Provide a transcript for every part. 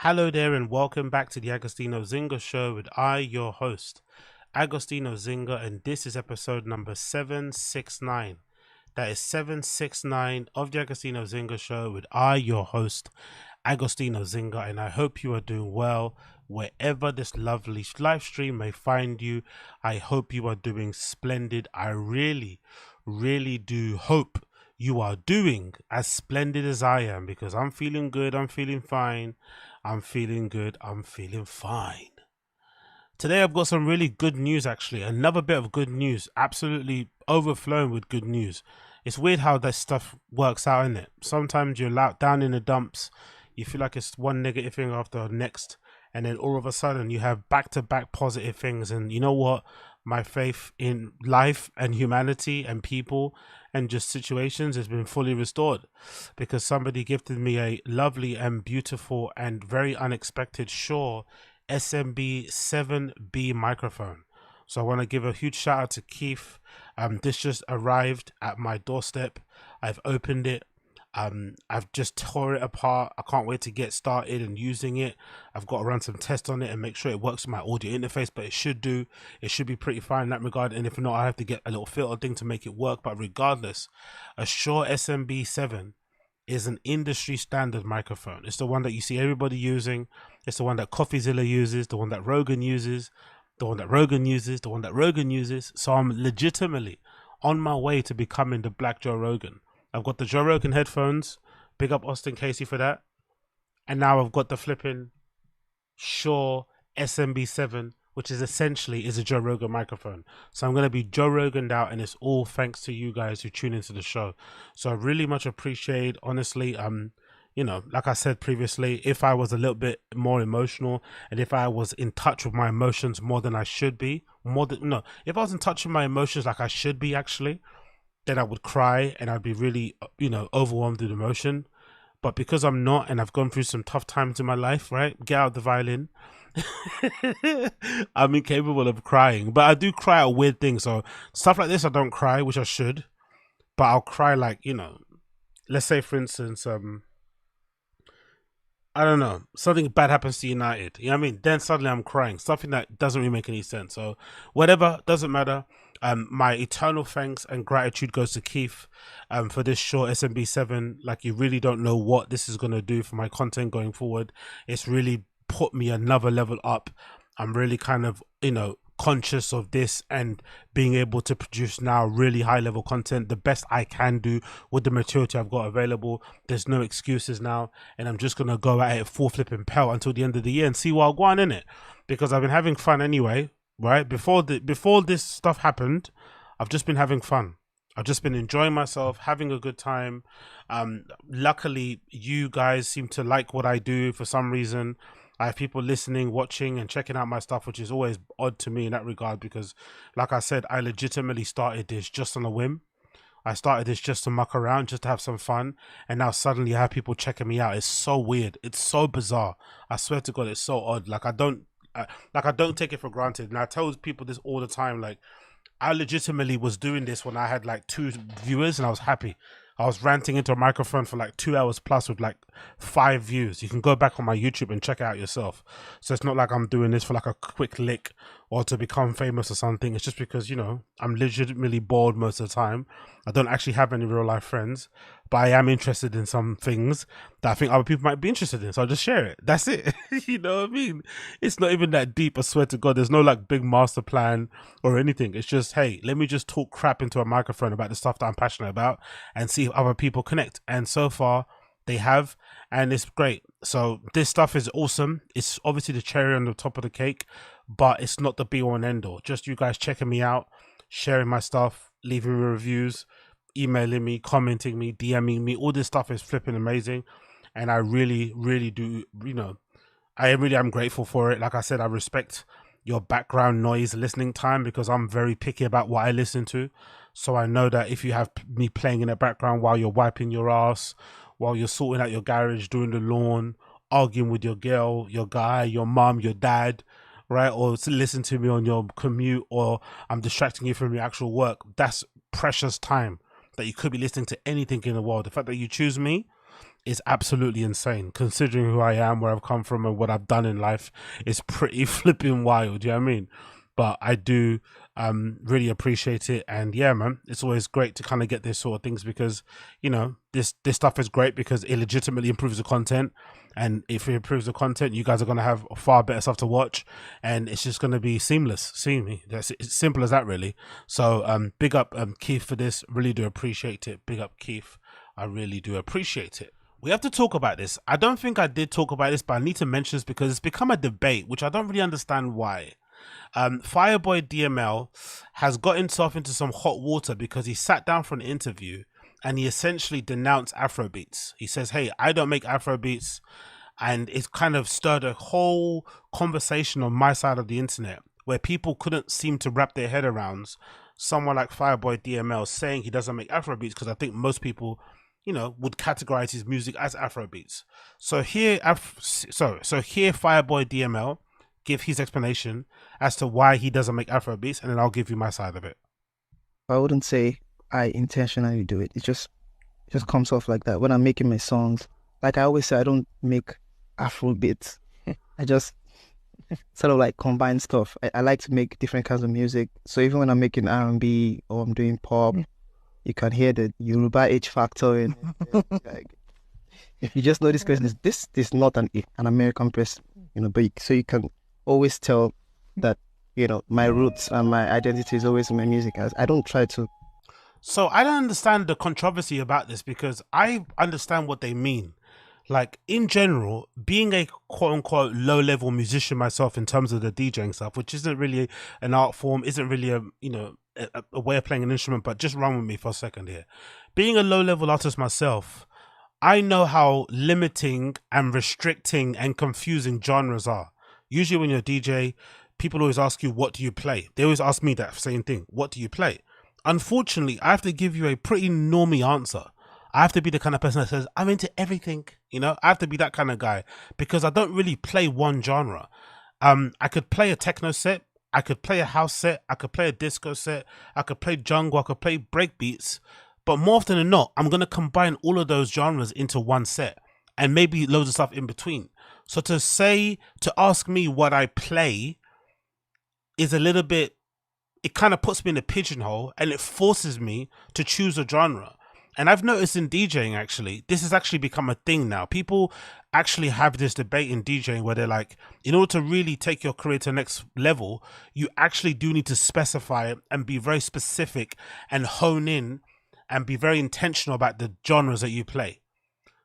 Hello there, and welcome back to the Agostinho Zinga Show with your host, Agostinho Zinga, and this is episode number 769. That is 769 of the Agostinho Zinga Show with your host, Agostinho Zinga, and I hope you are doing well wherever this lovely live stream may find you. I hope you are doing splendid. I really do hope you are doing as splendid as I am, because I'm feeling good, I'm feeling fine, I'm feeling good, I'm feeling fine. Today I've got some really good news, actually. Another bit of good news, absolutely overflowing with good news. It's weird how that stuff works out, isn't it? Sometimes you're down in the dumps, you feel like it's one negative thing after the next, and then all of a sudden you have back-to-back positive things. And you know what? My faith in life and humanity and people and just situations has been fully restored, because somebody gifted me a lovely and beautiful and very unexpected Shure SM7B microphone. So I want to give a huge shout out to Keith. This just arrived at my doorstep. I've opened it. I've just tore it apart. I can't wait to get started and using it. I've got to run some tests on it and make sure it works with my audio interface, but it should do. It should be pretty fine in that regard. And if not, I have to get a little filter thing to make it work. But regardless, a Shure SMB7 is an industry standard microphone. It's the one that you see everybody using. It's the one that CoffeeZilla uses, the one that Rogan uses, the one that Rogan uses, the one that Rogan uses. So I'm legitimately on my way to becoming the Black Joe Rogan. I've got the Joe Rogan headphones. Big up Austin Casey for that. And now I've got the flipping Shure SMB7, which is essentially a Joe Rogan microphone. So I'm going to be Joe Roganed out, and it's all thanks to you guys who tune into the show. So I really much appreciate, honestly, you know, like I said previously, if I was a little bit more emotional and if I was in touch with my emotions more than I should be, if I was in touch with my emotions like I should be, actually, then I would cry and I'd be really, overwhelmed with emotion. But because I'm not, and I've gone through some tough times in my life, right? Get out the violin. I'm incapable of crying, but I do cry at weird things. So stuff like this, I don't cry, which I should, but I'll cry like, let's say for instance, I don't know, something bad happens to United. You know what I mean? Then suddenly I'm crying. Something that doesn't really make any sense. So whatever, doesn't matter. My eternal thanks and gratitude goes to Keith for this Shure SMB7. Like, you really don't know what this is going to do for my content going forward. It's really put me another level up. I'm really kind of, conscious of this and being able to produce now really high level content, the best I can do with the material I've got available. There's no excuses now, and I'm just gonna go at it full flipping pelt until the end of the year and see what I'll go on in it, because I've been having fun anyway, right? Before this stuff happened, I've just been having fun. I've just been enjoying myself, having a good time. Luckily, you guys seem to like what I do for some reason. I have people listening, watching, and checking out my stuff, which is always odd to me in that regard, because, like I said, I legitimately started this just on a whim. I started this just to muck around, just to have some fun, and now suddenly I have people checking me out. It's so weird. It's so bizarre. I swear to God, it's so odd. Like, I don't take it for granted, and I tell people this all the time. Like, I legitimately was doing this when I had like 2 viewers, and I was happy. I was ranting into a microphone for like 2 hours plus with like 5 views. You can go back on my YouTube and check it out yourself. So it's not like I'm doing this for like a quick lick or to become famous or something. It's just because, I'm legitimately bored most of the time. I don't actually have any real life friends, but I am interested in some things that I think other people might be interested in. So I'll just share it. That's it. You know what I mean? It's not even that deep, I swear to God. There's no like big master plan or anything. It's just, hey, let me just talk crap into a microphone about the stuff that I'm passionate about and see if other people connect. And so far, they have, and it's great. So this stuff is awesome. It's obviously the cherry on the top of the cake, but it's not the be all and end all. Just you guys checking me out, sharing my stuff, leaving me reviews, emailing me, commenting me, DMing me. All this stuff is flipping amazing, and I really do, I really am grateful for it. Like I said, I respect your background noise listening time, because I'm very picky about what I listen to. So I know that if you have me playing in the background while you're wiping your ass, while you're sorting out your garage, doing the lawn, arguing with your girl, your guy, your mom, your dad, right? Or to listen to me on your commute, or I'm distracting you from your actual work, that's precious time that you could be listening to anything in the world. The fact that you choose me, is absolutely insane. Considering who I am, where I've come from, and what I've done in life, it's pretty flipping wild. You know what I mean? But I do really appreciate it, and yeah, man, it's always great to kind of get this sort of things because this stuff is great because it legitimately improves the content, and if it improves the content, you guys are gonna have far better stuff to watch, and it's just gonna be seamless. See me? That's it's simple as that, really. So big up Keith for this. Really do appreciate it. Big up Keith. I really do appreciate it. We have to talk about this. I don't think I did talk about this, but I need to mention this because it's become a debate, which I don't really understand why. Fireboy DML has got himself into some hot water because he sat down for an interview and he essentially denounced Afrobeats. He says, hey, I don't make Afrobeats. And it's kind of stirred a whole conversation on my side of the internet where people couldn't seem to wrap their head around someone like Fireboy DML saying he doesn't make Afrobeats, because I think most people would categorize his music as Afrobeats. So here, here Fireboy DML give his explanation as to why he doesn't make Afrobeats, and then I'll give you my side of it. I wouldn't say I intentionally do it. It just comes off like that. When I'm making my songs, like I always say, I don't make Afrobeats. I just sort of like combine stuff. I like to make different kinds of music. So even when I'm making R&B or I'm doing pop, you can hear the Yoruba H factor in it. Like, if you just know this person, this is not an American person, but so you can always tell that, my roots and my identity is always in my music. I don't try to. So I don't understand the controversy about this because I understand what they mean. Like in general, being a quote unquote low level musician myself in terms of the DJing stuff, which isn't really an art form, isn't really a way of playing an instrument, but just run with me for a second here. Being a low level artist myself, I know how limiting and restricting and confusing genres are. Usually when you're a DJ, people always ask you, what do you play? They always ask me that same thing. What do you play? Unfortunately, I have to give you a pretty normie answer. I have to be the kind of person that says, I'm into everything. I have to be that kind of guy because I don't really play one genre. I could play a techno set. I could play a house set. I could play a disco set. I could play jungle. I could play breakbeats. But more often than not, I'm going to combine all of those genres into one set and maybe loads of stuff in between. So to ask me what I play is a little bit, it kind of puts me in a pigeonhole and it forces me to choose a genre. And I've noticed in DJing, actually, this has actually become a thing now. People actually have this debate in DJing where they're like, in order to really take your career to the next level, you actually do need to specify and be very specific and hone in and be very intentional about the genres that you play.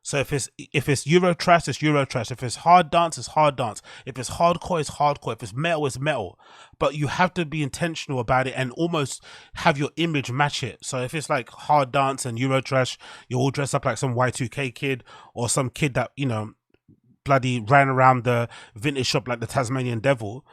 So if it's Euro trash, it's Euro trash. If it's hard dance, it's hard dance. If it's hardcore, it's hardcore. If it's metal, it's metal. But you have to be intentional about it and almost have your image match it. So if it's like hard dance and Euro trash, you all dress up like some Y2K kid or some kid that, bloody ran around the vintage shop like the Tasmanian devil.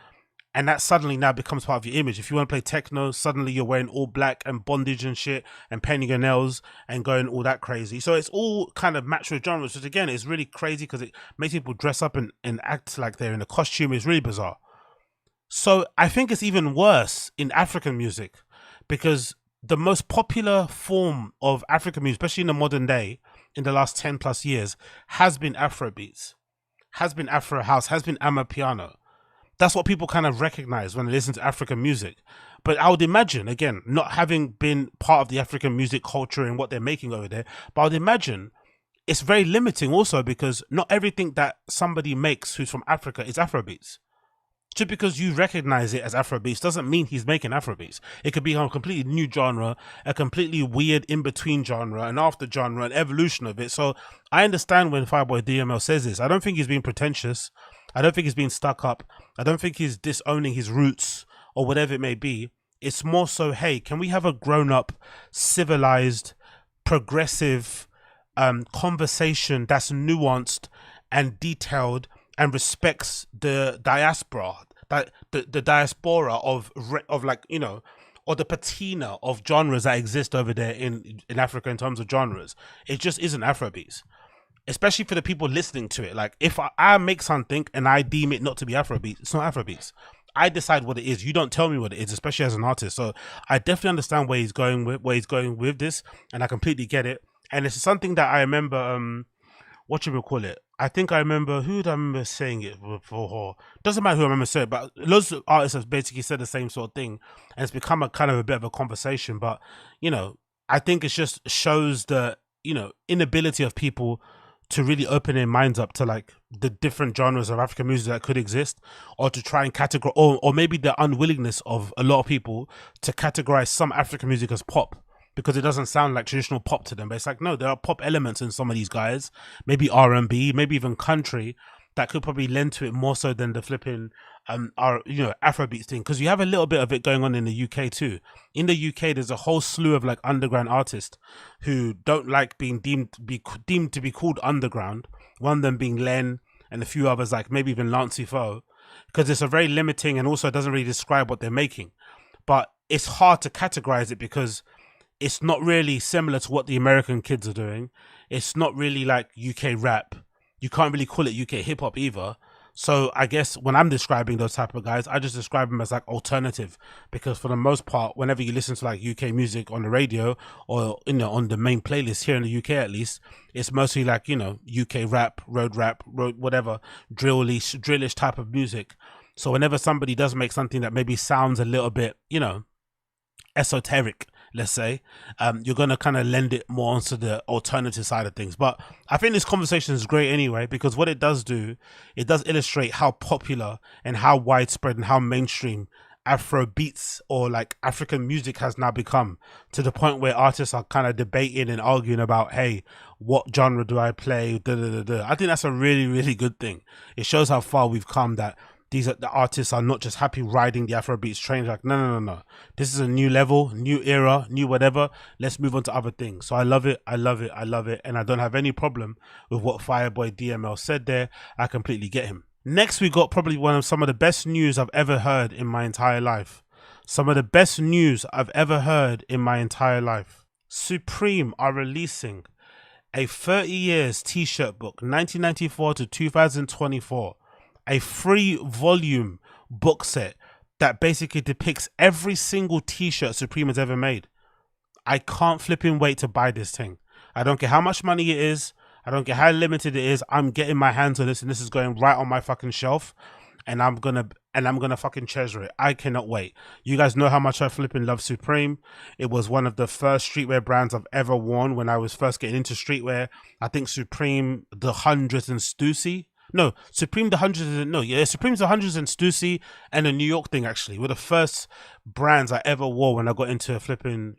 And that suddenly now becomes part of your image. If you want to play techno, suddenly you're wearing all black and bondage and shit and painting your nails and going all that crazy. So it's all kind of matched with genres, which again is really crazy because it makes people dress up and act like they're in a costume. It's really bizarre. So I think it's even worse in African music because the most popular form of African music, especially in the modern day, in the last 10 plus years, has been Afrobeats, has been Afro house, has been Amapiano. That's what people kind of recognize when they listen to African music. But I would imagine, again, not having been part of the African music culture and what they're making over there, but I would imagine it's very limiting also because not everything that somebody makes who's from Africa is Afrobeats. Just because you recognize it as Afrobeats doesn't mean he's making Afrobeats. It could be a completely new genre, a completely weird in-between genre, an after genre, an evolution of it. So I understand when Fireboy DML says this. I don't think he's being pretentious. I don't think he's being stuck up. I don't think he's disowning his roots or whatever it may be. It's more so, hey, can we have a grown-up, civilized, progressive conversation that's nuanced and detailed and respects the diaspora, the diaspora of like, or the patina of genres that exist over there in Africa in terms of genres. It just isn't Afrobeats. Especially for the people listening to it. Like, if I make something and I deem it not to be Afrobeats, it's not Afrobeats. I decide what it is. You don't tell me what it is, especially as an artist. So I definitely understand where he's going with this, and I completely get it. And it's something that I remember what you would call it. I think I remember who did I remember saying it before. Doesn't matter who I remember saying it, but loads of artists have basically said the same sort of thing, and it's become a kind of a bit of a conversation. But you know, I think it just shows the inability of people to really open their minds up to like the different genres of African music that could exist, or to try and categorize, or maybe the unwillingness of a lot of people to categorize some African music as pop because it doesn't sound like traditional pop to them. But it's like, no, there are pop elements in some of these guys, maybe R&B, maybe even country, that could probably lend to it more so than the flipping our Afrobeats thing, because you have a little bit of it going on in the UK too. In the UK, there's a whole slew of like underground artists who don't like being deemed to be called underground. One of them being Len, and a few others like maybe even Lancey Foe, because it's a very limiting and also doesn't really describe what they're making. But it's hard to categorize it because it's not really similar to what the American kids are doing. It's not really like UK rap. You can't really call it UK hip hop either. So I guess when I'm describing those type of guys, I just describe them as like alternative, because for the most part, whenever you listen to like UK music on the radio or on the main playlist here in the UK at least, it's mostly like UK rap, road whatever, drillish type of music. So whenever somebody does make something that maybe sounds a little bit esoteric, let's say, you're going to kind of lend it more onto the alternative side of things. But I think this conversation is great anyway, because what it does do, it does illustrate how popular and how widespread and how mainstream Afro beats or like African music has now become, to the point where artists are kind of debating and arguing about, hey, what genre do I play? I think that's a really, really good thing. It shows how far we've come, that the artists are not just happy riding the Afrobeats train. Like, no. This is a new level, new era, new whatever. Let's move on to other things. So I love it. And I don't have any problem with what Fireboy DML said there. I completely get him. Next, we got probably some of the best news I've ever heard in my entire life. Supreme are releasing a 30 years t-shirt book, 1994 to 2024. A 3-volume book set that basically depicts every single t-shirt Supreme has ever made. I can't flipping wait to buy this thing. I don't care how much money it is. I don't care how limited it is. I'm getting my hands on this, and this is going right on my fucking shelf, and I'm gonna fucking treasure it. I cannot wait. You guys know how much I flipping love Supreme. It was one of the first streetwear brands I've ever worn when I was first getting into streetwear. I think Supreme, the Hundreds, and Stussy. No, Supreme the Hundreds, Supreme's the Hundreds and Stussy and the New York thing actually were the first brands I ever wore when I got into flipping,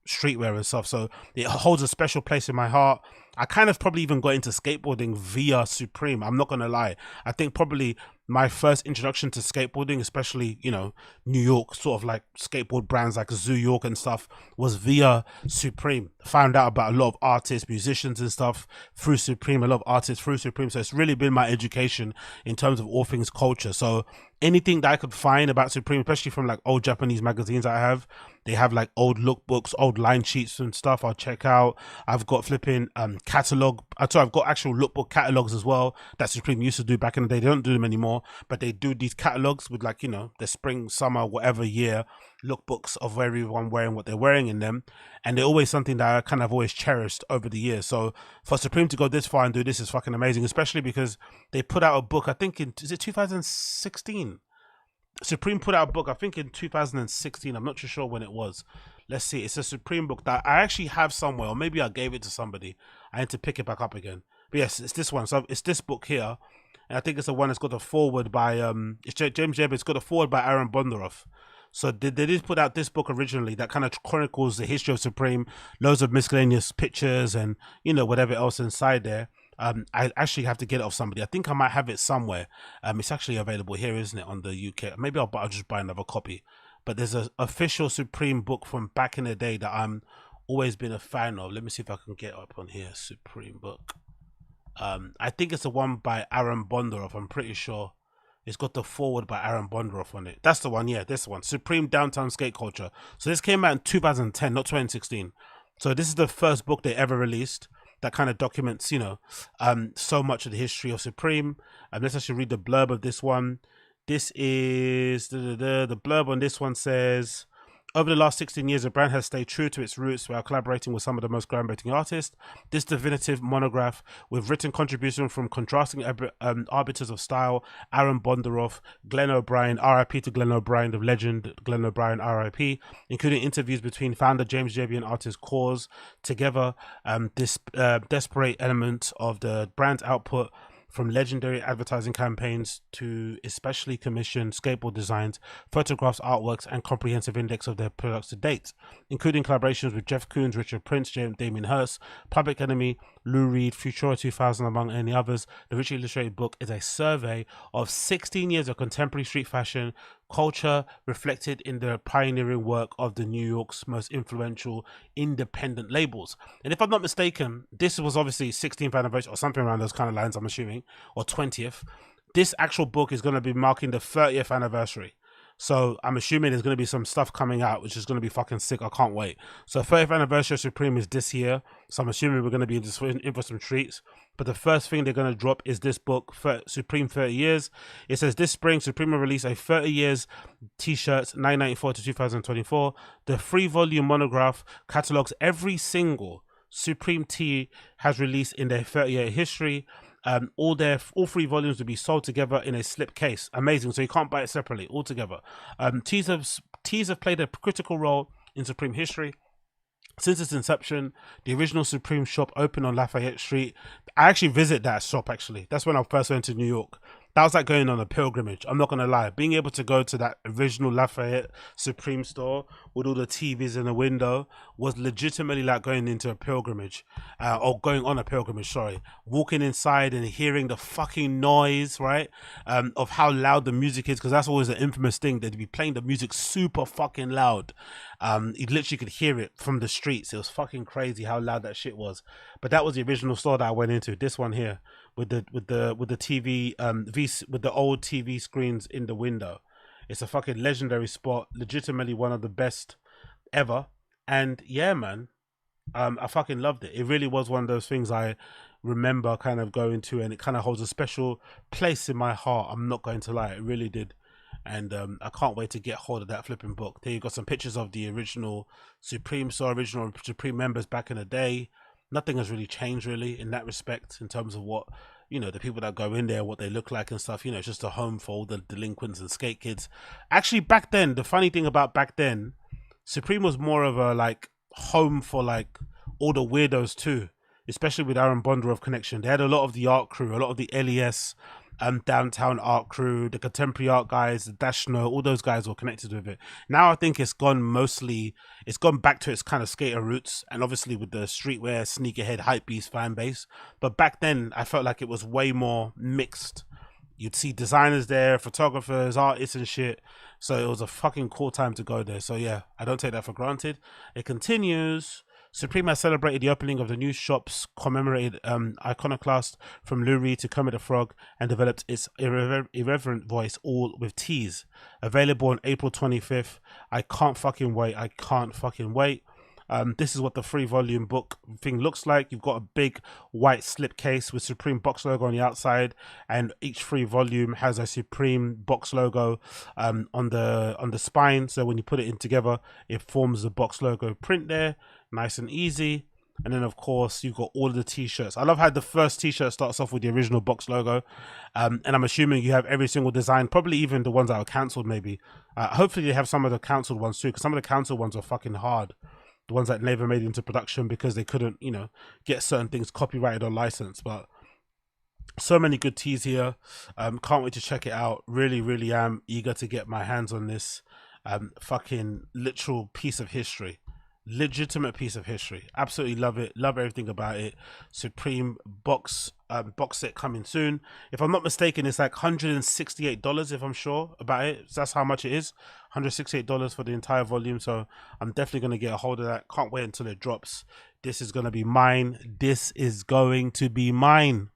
streetwear and stuff. So it holds a special place in my heart. I kind of probably even got into skateboarding via Supreme. I'm not going to lie. I think probably my first introduction to skateboarding, especially, New York sort of like skateboard brands like Zoo York and stuff, was via Supreme. Found out about a lot of artists, musicians and stuff through Supreme, a lot of artists through Supreme. So it's really been my education in terms of all things culture. So anything that I could find about Supreme, especially from like old Japanese magazines I have, they have like old lookbooks, old line sheets and stuff I'll check out. I've got flipping catalog. I've got actual lookbook catalogues as well that Supreme used to do back in the day. They don't do them anymore, but they do these catalogues with like, the spring, summer, whatever year lookbooks of everyone wearing what they're wearing in them. And they're always something that I kind of always cherished over the years. So for Supreme to go this far and do this is fucking amazing, especially because they put out a book, I think is it 2016? Supreme put out a book, I think in 2016. I'm not too sure when it was. Let's see. It's a Supreme book that I actually have somewhere, or maybe I gave it to somebody. I need to pick it back up again. But yes, it's this one. So it's this book here. And I think it's the one that's got a forward by it's James Jebb. It's got a forward by Aaron Bondaroff. So they did put out this book originally that kind of chronicles the history of Supreme, loads of miscellaneous pictures and whatever else inside there. I actually have to get it off somebody. I think I might have it somewhere. It's actually available here, isn't it, on the UK? Maybe I'll just buy another copy. But there's an official Supreme book from back in the day that I'm always been a fan of. Let me see if I can get up on here. Supreme book. I think it's the one by Aaron Bondaroff. I'm pretty sure it's got the forward by Aaron Bondaroff on it. That's the one. Yeah, this one. Supreme Downtown Skate Culture. So this came out in 2010, not 2016. So this is the first book they ever released that kind of documents, so much of the history of Supreme. Let's actually read the blurb of this one. This is the blurb on this one says, Over the last 16 years, the brand has stayed true to its roots while collaborating with some of the most groundbreaking artists. This definitive monograph, with written contribution from contrasting arbiters of style, Aaron Bondaroff, Glenn O'Brien, RIP to Glenn O'Brien, the legend Glenn O'Brien, RIP, including interviews between founder James Jebbia and artist Cause. Together, this desperate element of the brand's output, from legendary advertising campaigns to especially commissioned skateboard designs, photographs, artworks, and comprehensive index of their products to date, including collaborations with Jeff Koons, Richard Prince, Damien Hirst, Public Enemy, Lou Reed, Futura 2000, among any others. The richly illustrated book is a survey of 16 years of contemporary street fashion culture reflected in the pioneering work of the New York's most influential independent labels. And if I'm not mistaken, this was obviously 16th anniversary or something around those kind of lines, I'm assuming, or 20th. This actual book is going to be marking the 30th anniversary. So I'm assuming there's going to be some stuff coming out, which is going to be fucking sick. I can't wait. So 30th anniversary of Supreme is this year. So I'm assuming we're going to be in for some treats. But the first thing they're going to drop is this book, Supreme 30 Years. It says this spring, Supreme will release a 30 years t-shirts, 1994 to 2024. The 3-volume monograph catalogues every single Supreme tee has released in their 30-year history. All 3 volumes will be sold together in a slip case. Amazing. So you can't buy it separately, all together. Tees have played a critical role in Supreme history. Since its inception, the original Supreme shop opened on Lafayette Street. I actually visit that shop, actually. That's when I first went to New York. That was like going on a pilgrimage. I'm not going to lie. Being able to go to that original Lafayette Supreme store with all the TVs in the window was legitimately like going into a pilgrimage. Or going on a pilgrimage, sorry. Walking inside and hearing the fucking noise, right? Of how loud the music is. Because that's always an infamous thing. They'd be playing the music super fucking loud. You literally could hear it from the streets. It was fucking crazy how loud that shit was. But that was the original store that I went into. This one here. With the TV with the old TV screens in the window. It's a fucking legendary spot, legitimately one of the best ever. And yeah, man, I fucking loved it. It really was one of those things I remember kind of going to, and it kind of holds a special place in my heart. I'm not going to lie, it really did. And I can't wait to get hold of that flipping book. There you got some pictures of the original Supreme store, original Supreme members back in the day. Nothing has really changed really in that respect in terms of what, you know, the people that go in there, what they look like and stuff. You know, it's just a home for all the delinquents and skate kids. Actually, back then, the funny thing about back then, Supreme was more of a like home for like all the weirdos too, especially with Aaron Bondaroff connection. They had a lot of the art crew, a lot of the LES downtown art crew, the contemporary art guys, the Dash No, all those guys were connected with it. Now I think it's gone back to its kind of skater roots, and obviously with the streetwear, sneakerhead, hypebeast fan base. But back then I felt like it was way more mixed. You'd see designers there, photographers, artists and shit. So it was a fucking cool time to go there. So yeah, I don't take that for granted. It continues. Supreme has celebrated the opening of the new shops, commemorated iconoclast from Lou Reed to Kermit the Frog, and developed its irreverent voice, all with teas. Available on April 25th. I can't fucking wait. I can't fucking wait. This is what the 3-volume book thing looks like. You've got a big white slip case with Supreme box logo on the outside, and each 3-volume has a Supreme box logo on the spine. So when you put it in together, it forms the box logo print there. Nice and easy. And then of course you've got all of the t-shirts. I love how the first t-shirt starts off with the original box logo, and I'm assuming you have every single design, probably even the ones that are cancelled maybe. Hopefully they have some of the cancelled ones too, because some of the cancelled ones are fucking hard. The ones that never made it into production because they couldn't, you know, get certain things copyrighted or licensed. But so many good teas here. Can't wait to check it out. Really am eager to get my hands on this fucking literal piece of history. Legitimate piece of history. Absolutely love it. Love everything about it. Supreme box set coming soon. If I'm not mistaken, it's like $168 if I'm sure about it. So that's how much it is. $168 for the entire volume. So I'm definitely going to get a hold of that. Can't wait until it drops. This is going to be mine. This is going to be mine.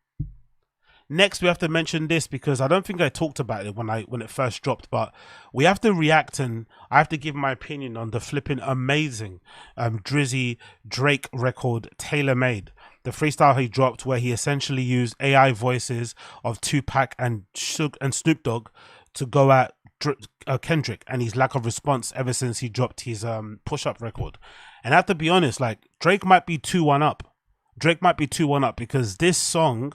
Next, we have to mention this because I don't think I talked about it when it first dropped, but we have to react and I have to give my opinion on the flipping amazing Drizzy Drake record Tailor Made. The freestyle he dropped where he essentially used AI voices of Tupac and Snoop Dogg to go at Kendrick and his lack of response ever since he dropped his push up record. And I have to be honest, like Drake might be 2-1 up. Drake might be 2-1 up because this song,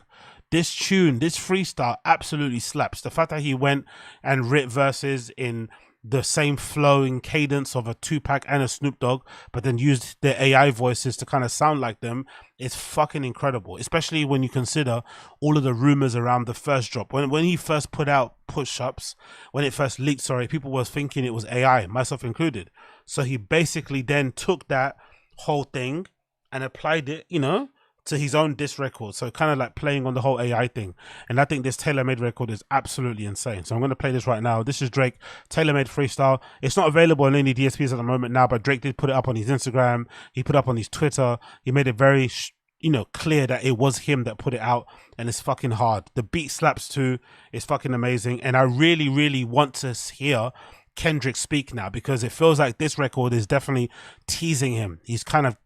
this tune, this freestyle absolutely slaps. The fact that he went and writ verses in the same flowing cadence of a Tupac and a Snoop Dogg, but then used their AI voices to kind of sound like them, is fucking incredible. Especially when you consider all of the rumors around the first drop. When he first put out push ups, when it first leaked, sorry, people was thinking it was AI, myself included. So he basically then took that whole thing and applied it, to his own diss record. So kind of like playing on the whole AI thing. And I think this tailor-made record is absolutely insane. So I'm going to play this right now. This is Drake, tailor-made freestyle. It's not available on any DSPs at the moment now, but Drake did put it up on his Instagram. He put it up on his Twitter. He made it very, clear that it was him that put it out, and it's fucking hard. The beat slaps too. It's fucking amazing. And I really, really want to hear Kendrick speak now, because it feels like this record is definitely teasing him. He's kind of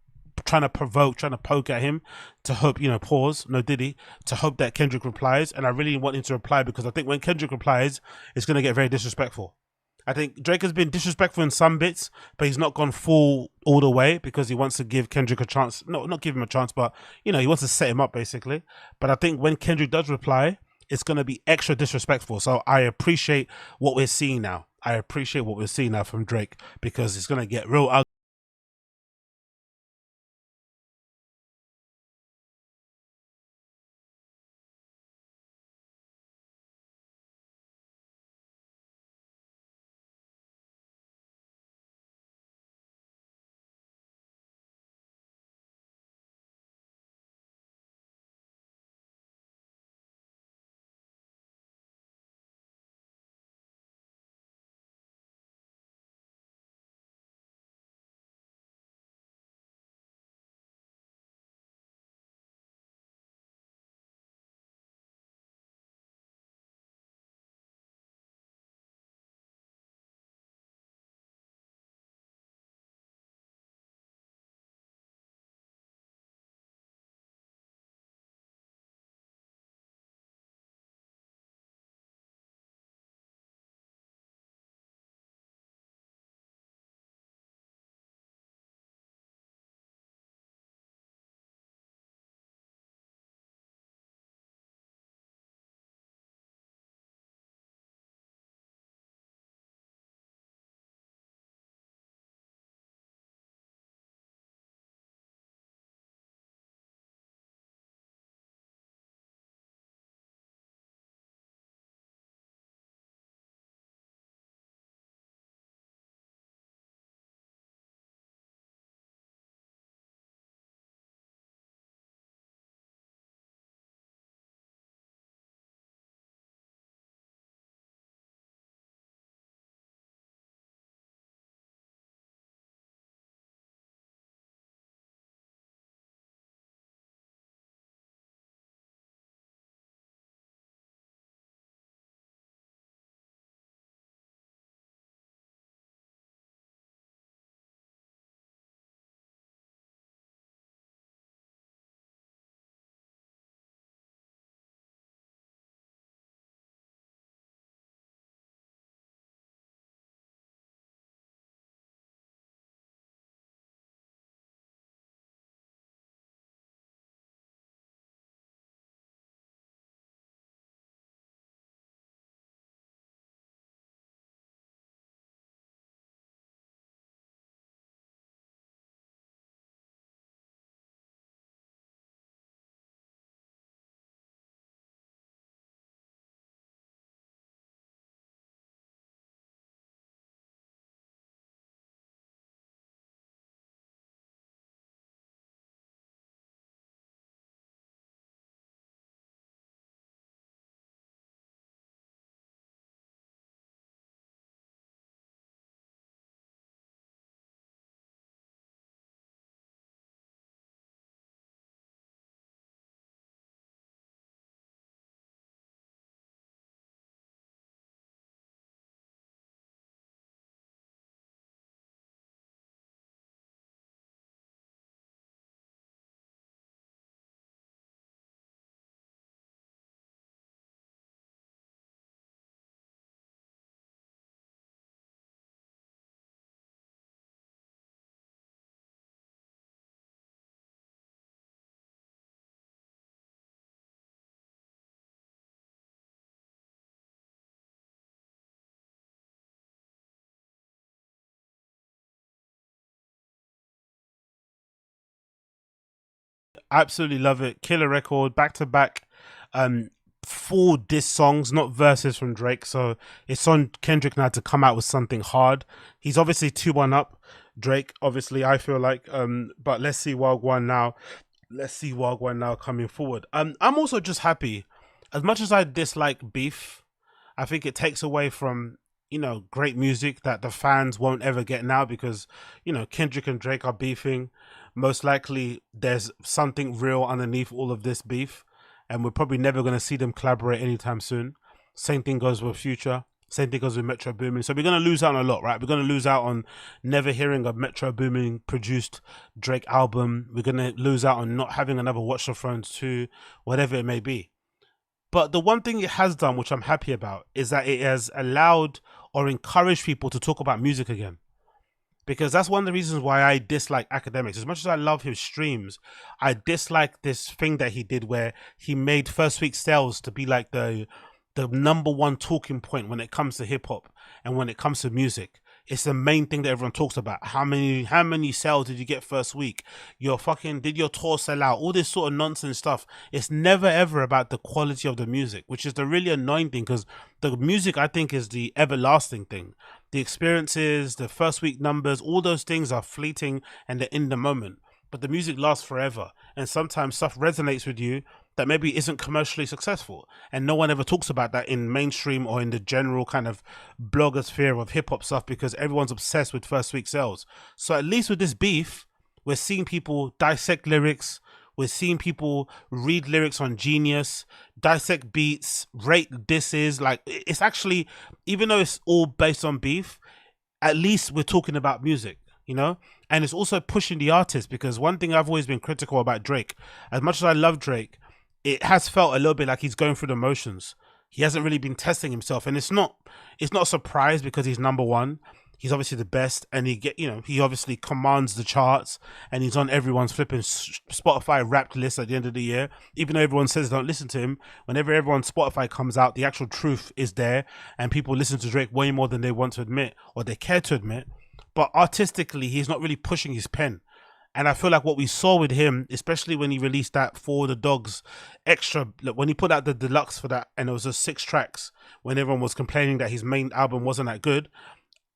trying to provoke, trying to poke at him to hope, pause, no diddy, to hope that Kendrick replies. And I really want him to reply, because I think when Kendrick replies, it's going to get very disrespectful. I think Drake has been disrespectful in some bits, but he's not gone full all the way, because he wants to give Kendrick a chance. No, not give him a chance, but, he wants to set him up, basically. But I think when Kendrick does reply, it's going to be extra disrespectful. So I appreciate what we're seeing now. I appreciate what we're seeing now from Drake, because it's going to get real ugly. Absolutely love it. Killer record, back to back. Um, Full diss songs, not verses from Drake. So it's on Kendrick now to come out with something hard. He's obviously 2-1 up Drake. Obviously, I feel like. But let's see Wagwan now. Let's see Wagwan now coming forward. I'm also just happy. As much as I dislike beef, I think it takes away from, great music that the fans won't ever get now because, Kendrick and Drake are beefing. Most likely there's something real underneath all of this beef, and we're probably never going to see them collaborate anytime soon. Same thing goes with Future. Same thing goes with Metro Boomin. So we're going to lose out on a lot, right? We're going to lose out on never hearing a Metro Boomin produced Drake album. We're going to lose out on not having another Watch the Thrones 2, whatever it may be. But the one thing it has done, which I'm happy about, is that it has allowed or encouraged people to talk about music again. Because that's one of the reasons why I dislike academics. As much as I love his streams, I dislike this thing that he did where he made first week sales to be like the number one talking point when it comes to hip hop and when it comes to music. It's the main thing that everyone talks about. How many sales did you get first week? Did your tour sell out? All this sort of nonsense stuff. It's never ever about the quality of the music, which is the really annoying thing, because the music, I think, is the everlasting thing. The experiences, the first week numbers, all those things are fleeting and they're in the moment. But the music lasts forever. And sometimes stuff resonates with you that maybe isn't commercially successful. And no one ever talks about that in mainstream or in the general kind of blogosphere of hip hop stuff because everyone's obsessed with first week sales. So at least with this beef, we're seeing people dissect lyrics. We're seeing people read lyrics on Genius, dissect beats, rate disses. Like, it's actually, even though it's all based on beef, at least we're talking about music, And it's also pushing the artist, because one thing I've always been critical about Drake, as much as I love Drake, it has felt a little bit like he's going through the motions. He hasn't really been testing himself, and it's not a surprise because he's number one. He's obviously the best, and he obviously commands the charts, and he's on everyone's flipping Spotify Wrapped list at the end of the year. Even though everyone says don't listen to him, whenever everyone's Spotify comes out, the actual truth is there, and people listen to Drake way more than they want to admit or they care to admit. But artistically, he's not really pushing his pen. And I feel like what we saw with him, especially when he released that For the Dogs extra, when he put out the deluxe for that, and it was just 6 tracks, when everyone was complaining that his main album wasn't that good,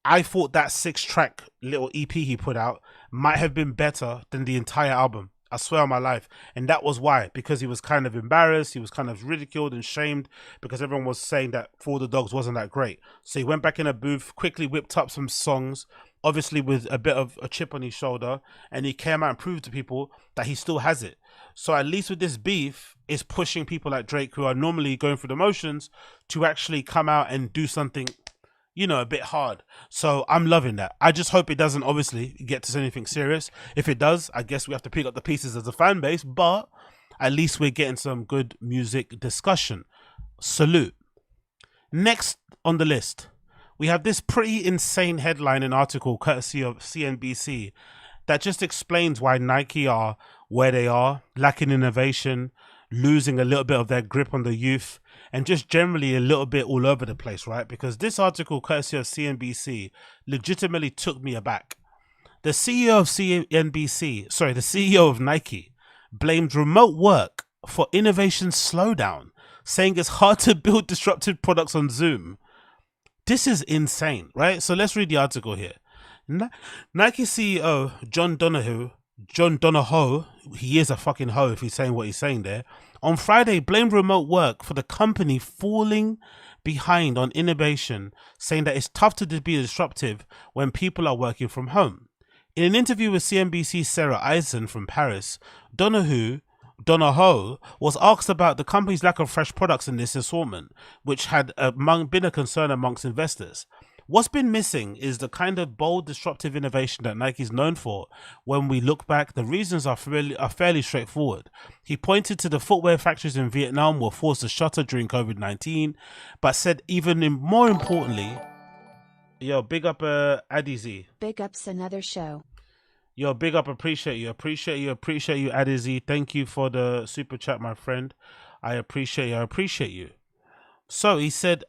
I thought that 6-track little EP he put out might have been better than the entire album. I swear on my life. And that was why, because he was kind of embarrassed, he was kind of ridiculed and shamed because everyone was saying that For the Dogs wasn't that great. So he went back in a booth, quickly whipped up some songs, obviously with a bit of a chip on his shoulder, and he came out and proved to people that he still has it. So at least with this beef, it's pushing people like Drake, who are normally going through the motions, to actually come out and do something, a bit hard. So I'm loving that. I just hope it doesn't obviously get to anything serious. If it does, I guess we have to pick up the pieces as a fan base, but at least we're getting some good music discussion. Salute. Next on the list, we have this pretty insane headline and article courtesy of CNBC that just explains why Nike are where they are, lacking innovation, losing a little bit of their grip on the youth, and just generally a little bit all over the place, right? Because this article courtesy of CNBC legitimately took me aback. The CEO of Nike blamed remote work for innovation slowdown, saying it's hard to build disruptive products on Zoom. This is insane, right? So let's read the article here. Nike CEO John Donahoe, he is a fucking hoe if he's saying what he's saying there, on Friday blamed remote work for the company falling behind on innovation, saying that it's tough to be disruptive when people are working from home. In an interview with CNBC's Sarah Eisen from Paris, Donahoe was asked about the company's lack of fresh products in this assortment, which had been a concern amongst investors. What's been missing is the kind of bold, disruptive innovation that Nike is known for. When we look back, the reasons are fairly straightforward. He pointed to the footwear factories in Vietnam were forced to shutter during COVID-19, but said more importantly, yo, big up Adizi. Big ups another show. Yo, big up, appreciate you, Adizi. Thank you for the super chat, my friend. I appreciate you. So he said,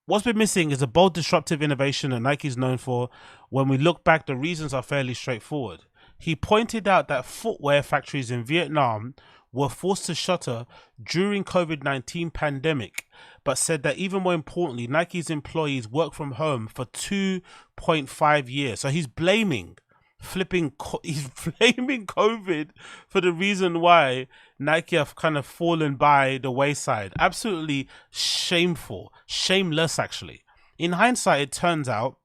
what's been missing is a bold, disruptive innovation that Nike is known for. When we look back, the reasons are fairly straightforward. He pointed out that footwear factories in Vietnam were forced to shutter during COVID-19 pandemic, but said that even more importantly, Nike's employees work from home for 2.5 years. So he's blaming he's blaming COVID for the reason why Nike have kind of fallen by the wayside. Absolutely shameful, shameless actually. In hindsight, it turns out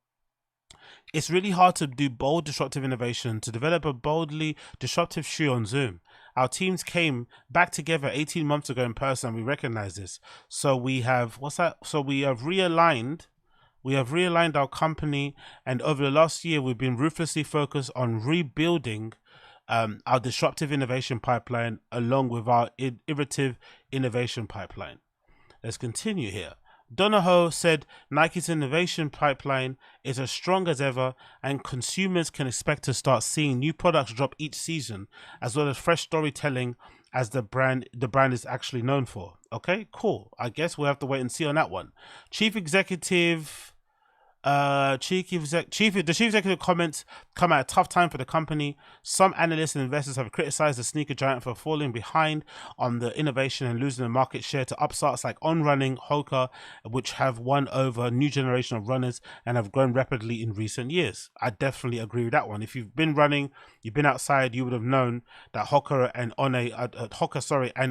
it's really hard to do bold disruptive innovation, to develop a boldly disruptive shoe on Zoom. Our teams came back together 18 months ago in person, and we recognize this. So we have, we have realigned our company, and over the last year, we've been ruthlessly focused on rebuilding our disruptive innovation pipeline along with our iterative innovation pipeline. Let's continue here. Donahoe said Nike's innovation pipeline is as strong as ever, and consumers can expect to start seeing new products drop each season, as well as fresh storytelling as the brand is actually known for. Okay, cool. I guess we'll have to wait and see on that one. The chief executive comments come at a tough time for the company. Some analysts and investors have criticized the sneaker giant for falling behind on the innovation and losing the market share to upstarts like On Running, Hoka, which have won over a new generation of runners and have grown rapidly in recent years. I definitely agree with that one. If you've been running, you've been outside, you would have known that Hoka and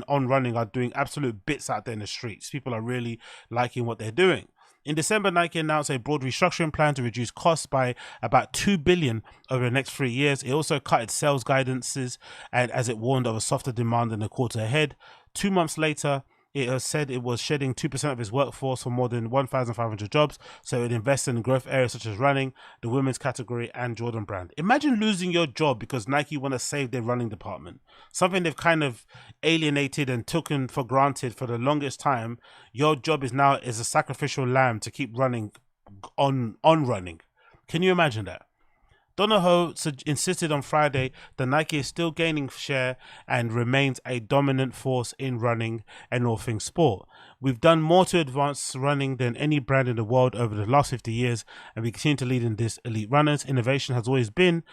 On Running are doing absolute bits out there in the streets. People are really liking what they're doing. In December, Nike announced a broad restructuring plan to reduce costs by about $2 billion over the next 3 years. It also cut its sales guidances, and as it warned of a softer demand in the quarter ahead. 2 months later, it said it was shedding 2% of its workforce for more than 1,500 jobs, so it invested in growth areas such as running, the women's category, and Jordan brand. Imagine losing your job because Nike want to save their running department. Something they've kind of alienated and taken for granted for the longest time. Your job is now as a sacrificial lamb to keep running on running. Can you imagine that? Donahoe insisted on Friday that Nike is still gaining share and remains a dominant force in running and all things sport. We've done more to advance running than any brand in the world over the last 50 years, and we continue to lead in this elite runners. Innovation has always been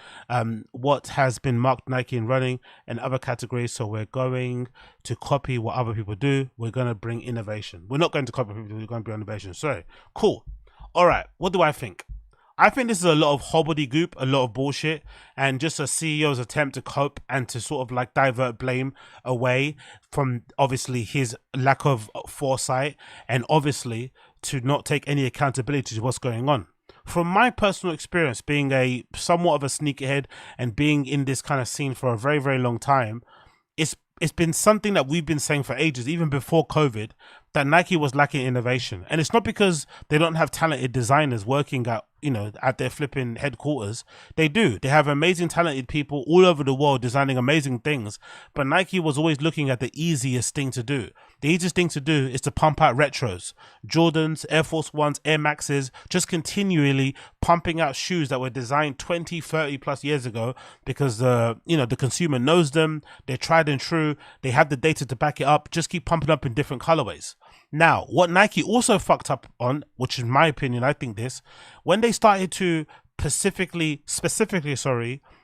what has been marked Nike in running and other categories, so we're going to copy what other people do. We're going to bring innovation. We're not going to copy people, we're going to bring innovation. Sorry. Cool. All right. What do I think? I think this is a lot of hobbledegook, a lot of bullshit, and just a CEO's attempt to cope and to sort of like divert blame away from obviously his lack of foresight and obviously to not take any accountability to what's going on. From my personal experience, being a somewhat of a sneakerhead and being in this kind of scene for a very, very long time, it's been something that we've been saying for ages, even before COVID, that Nike was lacking innovation. And it's not because they don't have talented designers working at their flipping headquarters. They do. They have amazing talented people all over the world designing amazing things. But Nike was always looking at the easiest thing to do. The easiest thing to do is to pump out retros, Jordans, Air Force Ones, Air Maxes, just continually pumping out shoes that were designed 20, 30 plus years ago because the consumer knows them, they're tried and true, they have the data to back it up, just keep pumping up in different colorways. Now, what Nike also fucked up on, which in my opinion, I think this, when they started to specifically,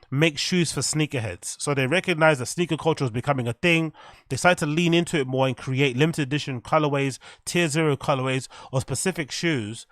make shoes for sneakerheads. So they recognized that sneaker culture was becoming a thing. They started to lean into it more and create limited edition colorways, tier 0 colorways, or specific shoes.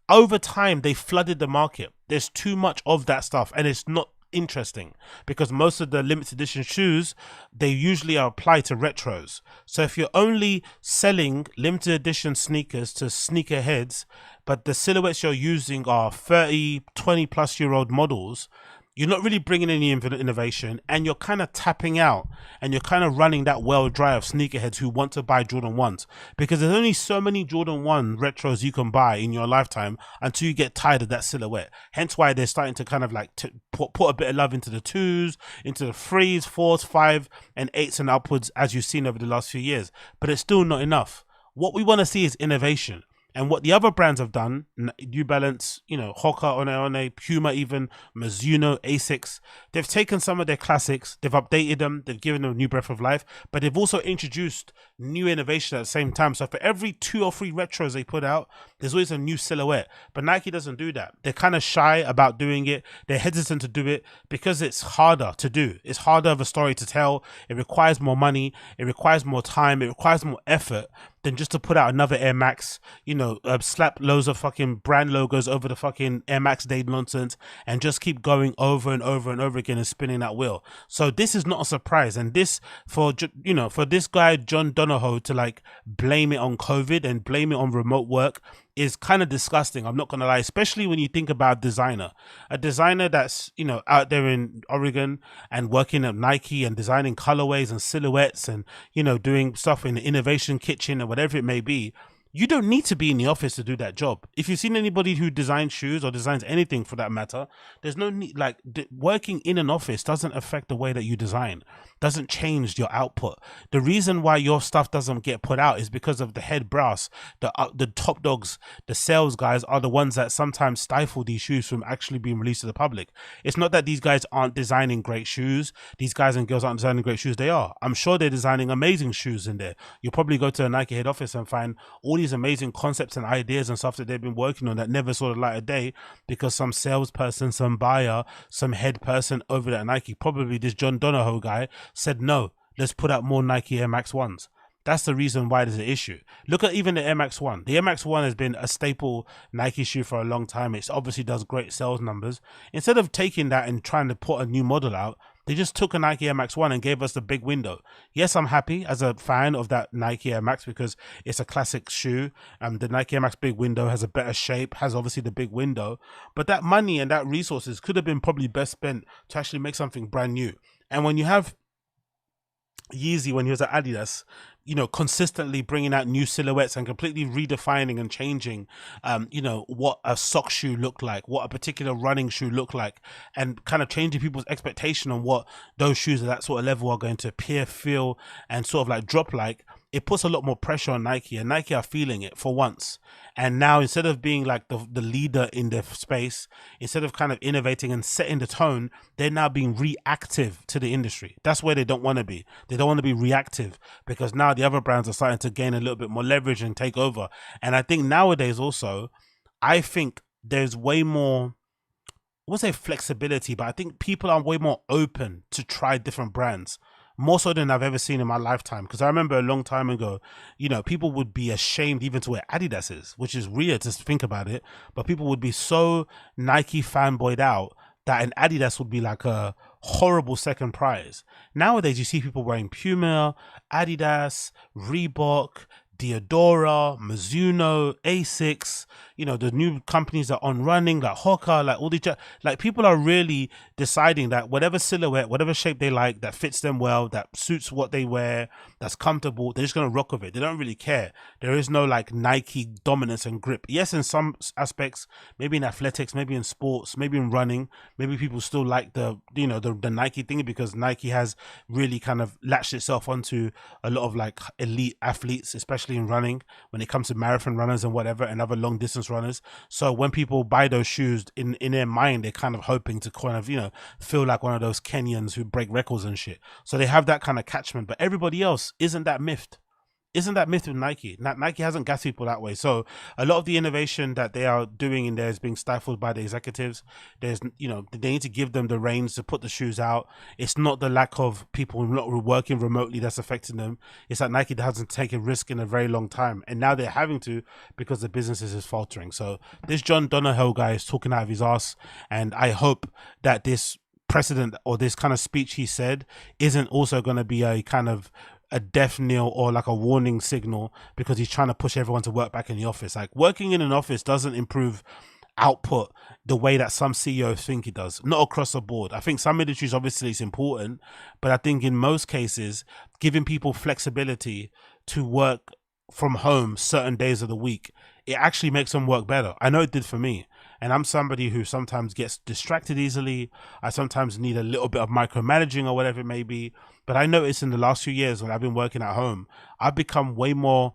Over time, they flooded the market. There's too much of that stuff, and it's not interesting because most of the limited edition shoes, they usually are applied to retros. So if you're only selling limited edition sneakers to sneakerheads, but the silhouettes you're using are 30, 20 plus year old models, you're not really bringing any innovation, and you're kind of tapping out, and you're kind of running that well dry of sneakerheads who want to buy Jordan 1s, because there's only so many Jordan 1 retros you can buy in your lifetime until you get tired of that silhouette. Hence why they're starting to kind of like put a bit of love into the 2s, into the 3s, 4s, 5 and 8s and upwards, as you've seen over the last few years. But it's still not enough. What we want to see is innovation. And what the other brands have done, New Balance, Hoka, One, Puma, even Mizuno, Asics, they've taken some of their classics, they've updated them, they've given them a new breath of life, but they've also introduced new innovation at the same time. So for every 2 or 3 retros they put out, there's always a new silhouette. But Nike doesn't do that. They're kind of shy about doing it. They're hesitant to do it because it's harder to do. It's harder of a story to tell. It requires more money. It requires more time. It requires more effort than just to put out another Air Max, slap loads of fucking brand logos over the fucking Air Max Day nonsense and just keep going over and over and over again and spinning that wheel. So this is not a surprise. And this, for this guy, John Donahoe, to like blame it on COVID and blame it on remote work is kind of disgusting. I'm not going to lie, especially when you think about a designer that's, out there in Oregon and working at Nike and designing colorways and silhouettes and, doing stuff in the innovation kitchen or whatever it may be. You don't need to be in the office to do that job. If you've seen anybody who designs shoes or designs anything for that matter, there's no need, working in an office doesn't affect the way that you design, doesn't change your output. The reason why your stuff doesn't get put out is because of the head brass, the top dogs, the sales guys are the ones that sometimes stifle these shoes from actually being released to the public. It's not that these guys aren't designing great shoes. These guys and girls aren't designing great shoes. They are. I'm sure they're designing amazing shoes in there. You'll probably go to a Nike head office and find all these amazing concepts and ideas and stuff that they've been working on that never saw the light of day because some salesperson, some buyer, some head person over at Nike, probably this John Donahoe guy, said no, let's put out more Nike Air Max 1s. That's the reason why there's an issue. Look at even the Air Max 1. The Air Max 1 has been a staple Nike shoe for a long time. It obviously does great sales numbers. Instead of taking that and trying to put a new model out, they just took a Nike Air Max 1 and gave us the big window. Yes, I'm happy as a fan of that Nike Air Max because it's a classic shoe. The Nike Air Max big window has a better shape, has obviously the big window. But that money and that resources could have been probably best spent to actually make something brand new. And when you have Yeezy, when he was at Adidas, consistently bringing out new silhouettes and completely redefining and changing, what a sock shoe looked like, what a particular running shoe looked like, and kind of changing people's expectation on what those shoes at that sort of level are going to appear, feel, and sort of like drop like. It puts a lot more pressure on Nike, and Nike are feeling it for once. And now, instead of being like the leader in their space, instead of kind of innovating and setting the tone, they're now being reactive to the industry. That's where they don't want to be. They don't want to be reactive because now the other brands are starting to gain a little bit more leverage and take over. And I think nowadays also, I think there's way more, I won't say flexibility, but I think people are way more open to try different brands. More so than I've ever seen in my lifetime. Because I remember a long time ago, people would be ashamed even to wear Adidas's, which is weird to think about it. But people would be so Nike fanboyed out that an Adidas would be like a horrible second prize. Nowadays, you see people wearing Puma, Adidas, Reebok, Diodora, Mizuno, Asics, the new companies that are on running, like Hoka, like all these, like people are really deciding that whatever silhouette, whatever shape they like, that fits them well, that suits what they wear, that's comfortable, they're just going to rock with it. They don't really care. There is no like Nike dominance and grip. Yes, in some aspects, maybe in athletics, maybe in sports, maybe in running, maybe people still like the Nike thing because Nike has really kind of latched itself onto a lot of like elite athletes, especially in running, when it comes to marathon runners and whatever, and other long distance runners. So when people buy those shoes, in their mind, they're kind of hoping to kind of, feel like one of those Kenyans who break records and shit. So they have that kind of catchment, but everybody else isn't that miffed. With Nike. Nike hasn't gassed people that way. So a lot of the innovation that they are doing in there is being stifled by the executives. There's, they need to give them the reins to put the shoes out. It's not the lack of people not working remotely that's affecting them. It's that Nike hasn't taken risk in a very long time. And now they're having to because the business is faltering. So this John Donahoe guy is talking out of his ass. And I hope that this precedent or this kind of speech he said isn't also going to be a kind of a death knell or like a warning signal because he's trying to push everyone to work back in the office. Like working in an office doesn't improve output the way that some CEOs think it does, not across the board. I think some industries obviously it's important, but I think in most cases giving people flexibility to work from home certain days of the week, it actually makes them work better. I know it did for me. And I'm somebody who sometimes gets distracted easily. I sometimes need a little bit of micromanaging or whatever it may be. But I noticed in the last few years when I've been working at home, I've become way more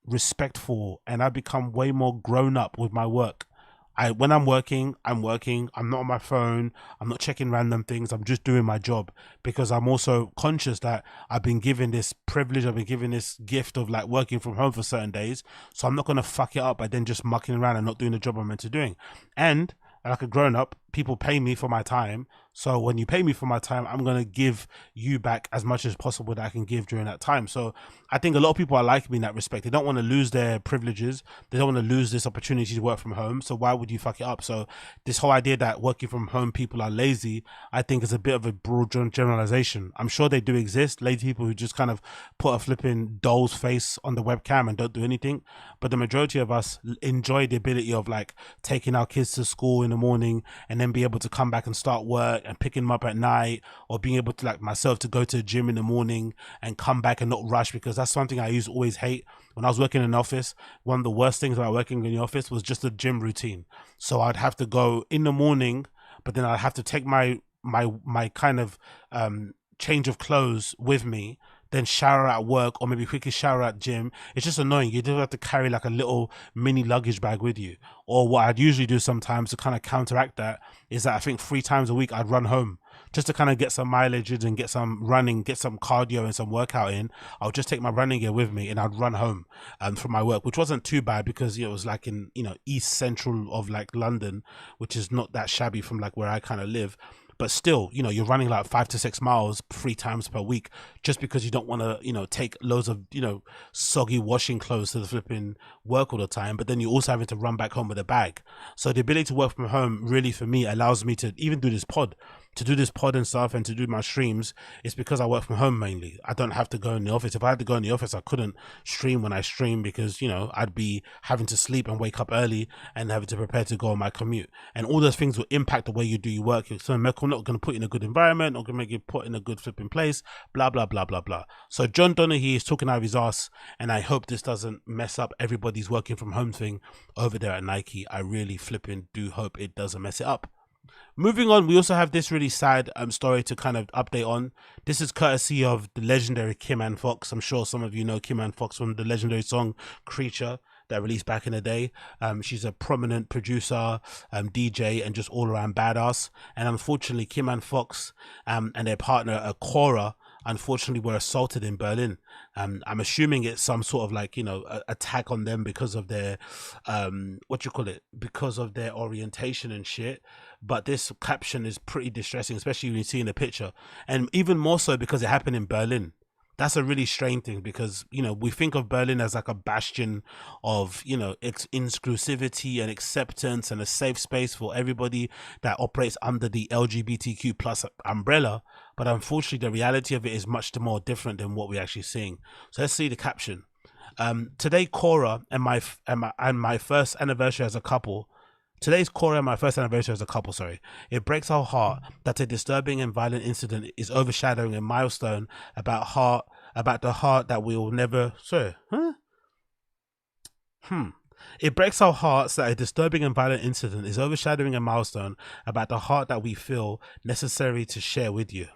respectful, and I become way more grown up with my work. When I'm working, I'm working. I'm not on my phone. I'm not checking random things. I'm just doing my job, because I'm also conscious that I've been given this privilege. I've been given this gift of like working from home for certain days. So I'm not gonna fuck it up by then just mucking around and not doing the job I'm meant to doing. And like a grown up, people pay me for my time. So when you pay me for my time, I'm going to give you back as much as possible that I can give during that time. So I think a lot of people are like me in that respect. They don't want to lose their privileges. They don't want to lose this opportunity to work from home. So why would you fuck it up? So this whole idea that working from home people are lazy, I think is a bit of a broad generalization. I'm sure they do exist, lazy people who just kind of put a flipping doll's face on the webcam and don't do anything. But the majority of us enjoy the ability of like taking our kids to school in the morning and then be able to come back and start work and picking them up at night, or being able to, like myself, to go to the gym in the morning and come back and not rush, because that's something I used to always hate. When I was working in an office, one of the worst things about working in the office was just the gym routine. So I'd have to go in the morning, but then I'd have to take my kind of change of clothes with me, then shower at work, or maybe quickly shower at gym. It's just annoying. You do have to carry like a little mini luggage bag with you. Or what I'd usually do sometimes to kind of counteract that is that I think 3 times a week I'd run home just to kind of get some mileage and get some running, get some cardio and some workout in. I'll just take my running gear with me and I'd run home from my work, which wasn't too bad because it was like in, east central of like London, which is not that shabby from like where I kind of live. But still, you're running like 5 to 6 miles 3 times per week just because you don't want to, take loads of, soggy washing clothes to the flipping work all the time. But then you're also having to run back home with a bag. So the ability to work from home really, for me, allows me to even do this pod. To do this pod and stuff and to do my streams, it's because I work from home mainly. I don't have to go in the office. If I had to go in the office, I couldn't stream when I stream because, I'd be having to sleep and wake up early and having to prepare to go on my commute. And all those things will impact the way you do your work. So I'm not going to put you in a good environment, not going to make you put in a good flipping place, blah, blah, blah, blah, blah. So John Donahoe is talking out of his ass, and I hope this doesn't mess up everybody's working from home thing over there at Nike. I really flipping do hope it doesn't mess it up. Moving on, we also have this really sad story to kind of update on. This is courtesy of the legendary Kim Ann Fox. I'm sure some of you know Kim Ann Fox from the legendary song Creature that released back in the day. She's a prominent producer, DJ, and just all-around badass. And unfortunately, Kim Ann Fox and their partner, Cora, unfortunately were assaulted in Berlin. I'm assuming it's some sort of like, attack on them because of their, because of their orientation and shit. But this caption is pretty distressing, especially when you see in the picture. And even more so because it happened in Berlin. That's a really strange thing because, we think of Berlin as like a bastion of, inclusivity and acceptance and a safe space for everybody that operates under the LGBTQ plus umbrella. But unfortunately, the reality of it is much more different than what we're actually seeing. So let's see the caption. Today, Cora and my first anniversary as a couple. Today's Cora and my first anniversary as a couple, sorry. It breaks our heart that a disturbing and violent incident is overshadowing a milestone about the heart that we will never... It breaks our hearts that a disturbing and violent incident is overshadowing a milestone about the heart that we feel necessary to share with you.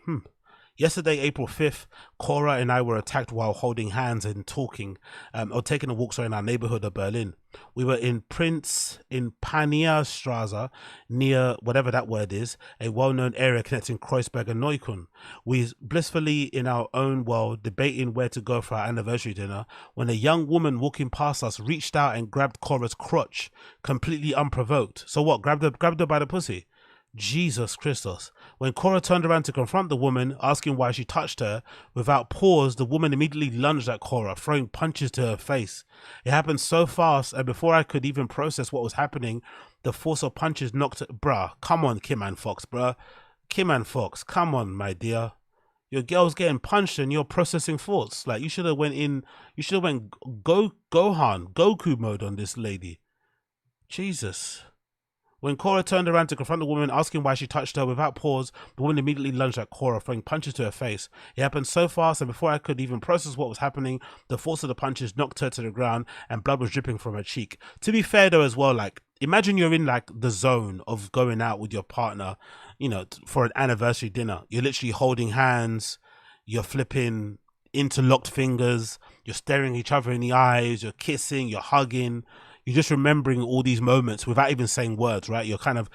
Yesterday, April 5th, Cora and I were attacked while holding hands and talking, or taking a walk, in our neighborhood of Berlin. We were in Panierstraße, near whatever that word is, a well-known area connecting Kreuzberg and Neukölln. We blissfully in our own world, debating where to go for our anniversary dinner, when a young woman walking past us reached out and grabbed Cora's crotch, completely unprovoked. So what, grabbed her by the pussy? Jesus Christos. When Cora turned around to confront the woman, asking why she touched her, without pause, the woman immediately lunged at Cora, throwing punches to her face. It happened so fast, and before I could even process what was happening, the force of punches knocked... Bruh, come on, Kim Ann Fox, bruh. Kim Ann Fox, come on, my dear. Your girl's getting punched and you're processing thoughts. Like, you should have went Goku mode on this lady. Jesus. When Cora turned around to confront the woman, asking why she touched her, without pause, the woman immediately lunged at Cora, throwing punches to her face. It happened so fast, and before I could even process what was happening, the force of the punches knocked her to the ground, and blood was dripping from her cheek. To be fair, though, as well, like, imagine you're in, like, the zone of going out with your partner, for an anniversary dinner. You're literally holding hands, you're flipping interlocked fingers, you're staring each other in the eyes, you're kissing, you're hugging, you're just remembering all these moments without even saying words, right? You're kind of,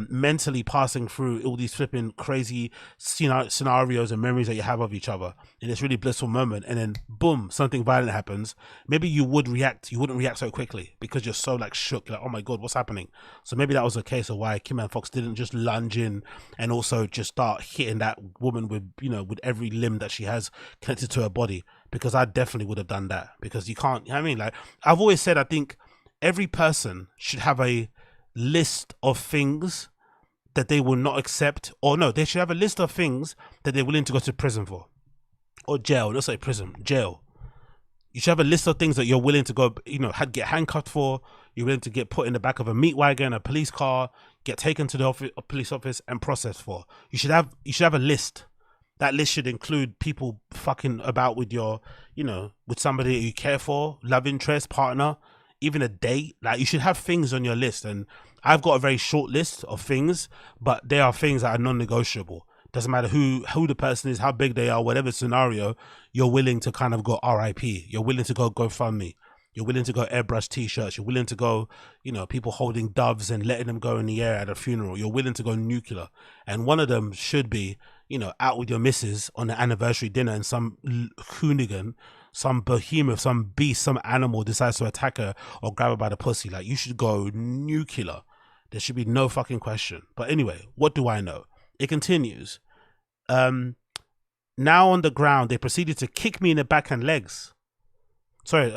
mentally passing through all these flipping crazy scenarios and memories that you have of each other in this really blissful moment, and then boom, something violent happens. Maybe you wouldn't react so quickly because you're so like shook, like, oh my god, what's happening? So maybe that was the case of why Kim and Fox didn't just lunge in and also just start hitting that woman with, with every limb that she has connected to her body, because I definitely would have done that. Because you can't, I mean, like I've always said, I think every person should have a list of things that they will not accept, or no, they should have a list of things that they're willing to go to prison for, or jail. Let's say prison, jail. You should have a list of things that you're willing to go, get handcuffed for. You're willing to get put in the back of a meat wagon, a police car, get taken to the police office and processed for. You should have a list. That list should include people fucking about with your, with somebody that you care for, love interest, partner, even a date. Like, you should have things on your list. And I've got a very short list of things, but they are things that are non-negotiable. Doesn't matter who the person is, how big they are, whatever scenario, you're willing to kind of go RIP. You're willing to go GoFundMe. You're willing to go airbrush t-shirts. You're willing to go, people holding doves and letting them go in the air at a funeral. You're willing to go nuclear. And one of them should be, out with your missus on the anniversary dinner, and some hoonigan, some behemoth, some beast, some animal decides to attack her or grab her by the pussy. Like, you should go nuclear. There should be no fucking question. But anyway, what do I know? It continues. Now on the ground, they proceeded to kick me in the back and legs. Sorry,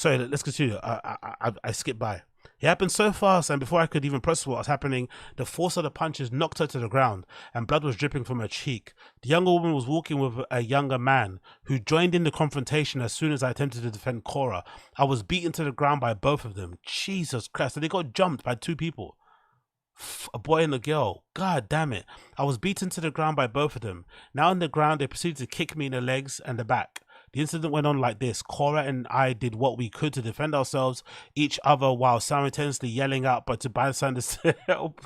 let's continue. I skipped by. It happened so fast, and before I could even process what was happening, the force of the punches knocked her to the ground, and blood was dripping from her cheek. The younger woman was walking with a younger man, who joined in the confrontation as soon as I attempted to defend Cora. I was beaten to the ground by both of them. Jesus Christ, and they got jumped by two people. A boy and a girl. God damn it. I was beaten to the ground by both of them. Now on the ground, they proceeded to kick me in the legs and the back. The incident went on like this. Cora and I did what we could to defend ourselves, each other, while simultaneously yelling out but to bystanders to help.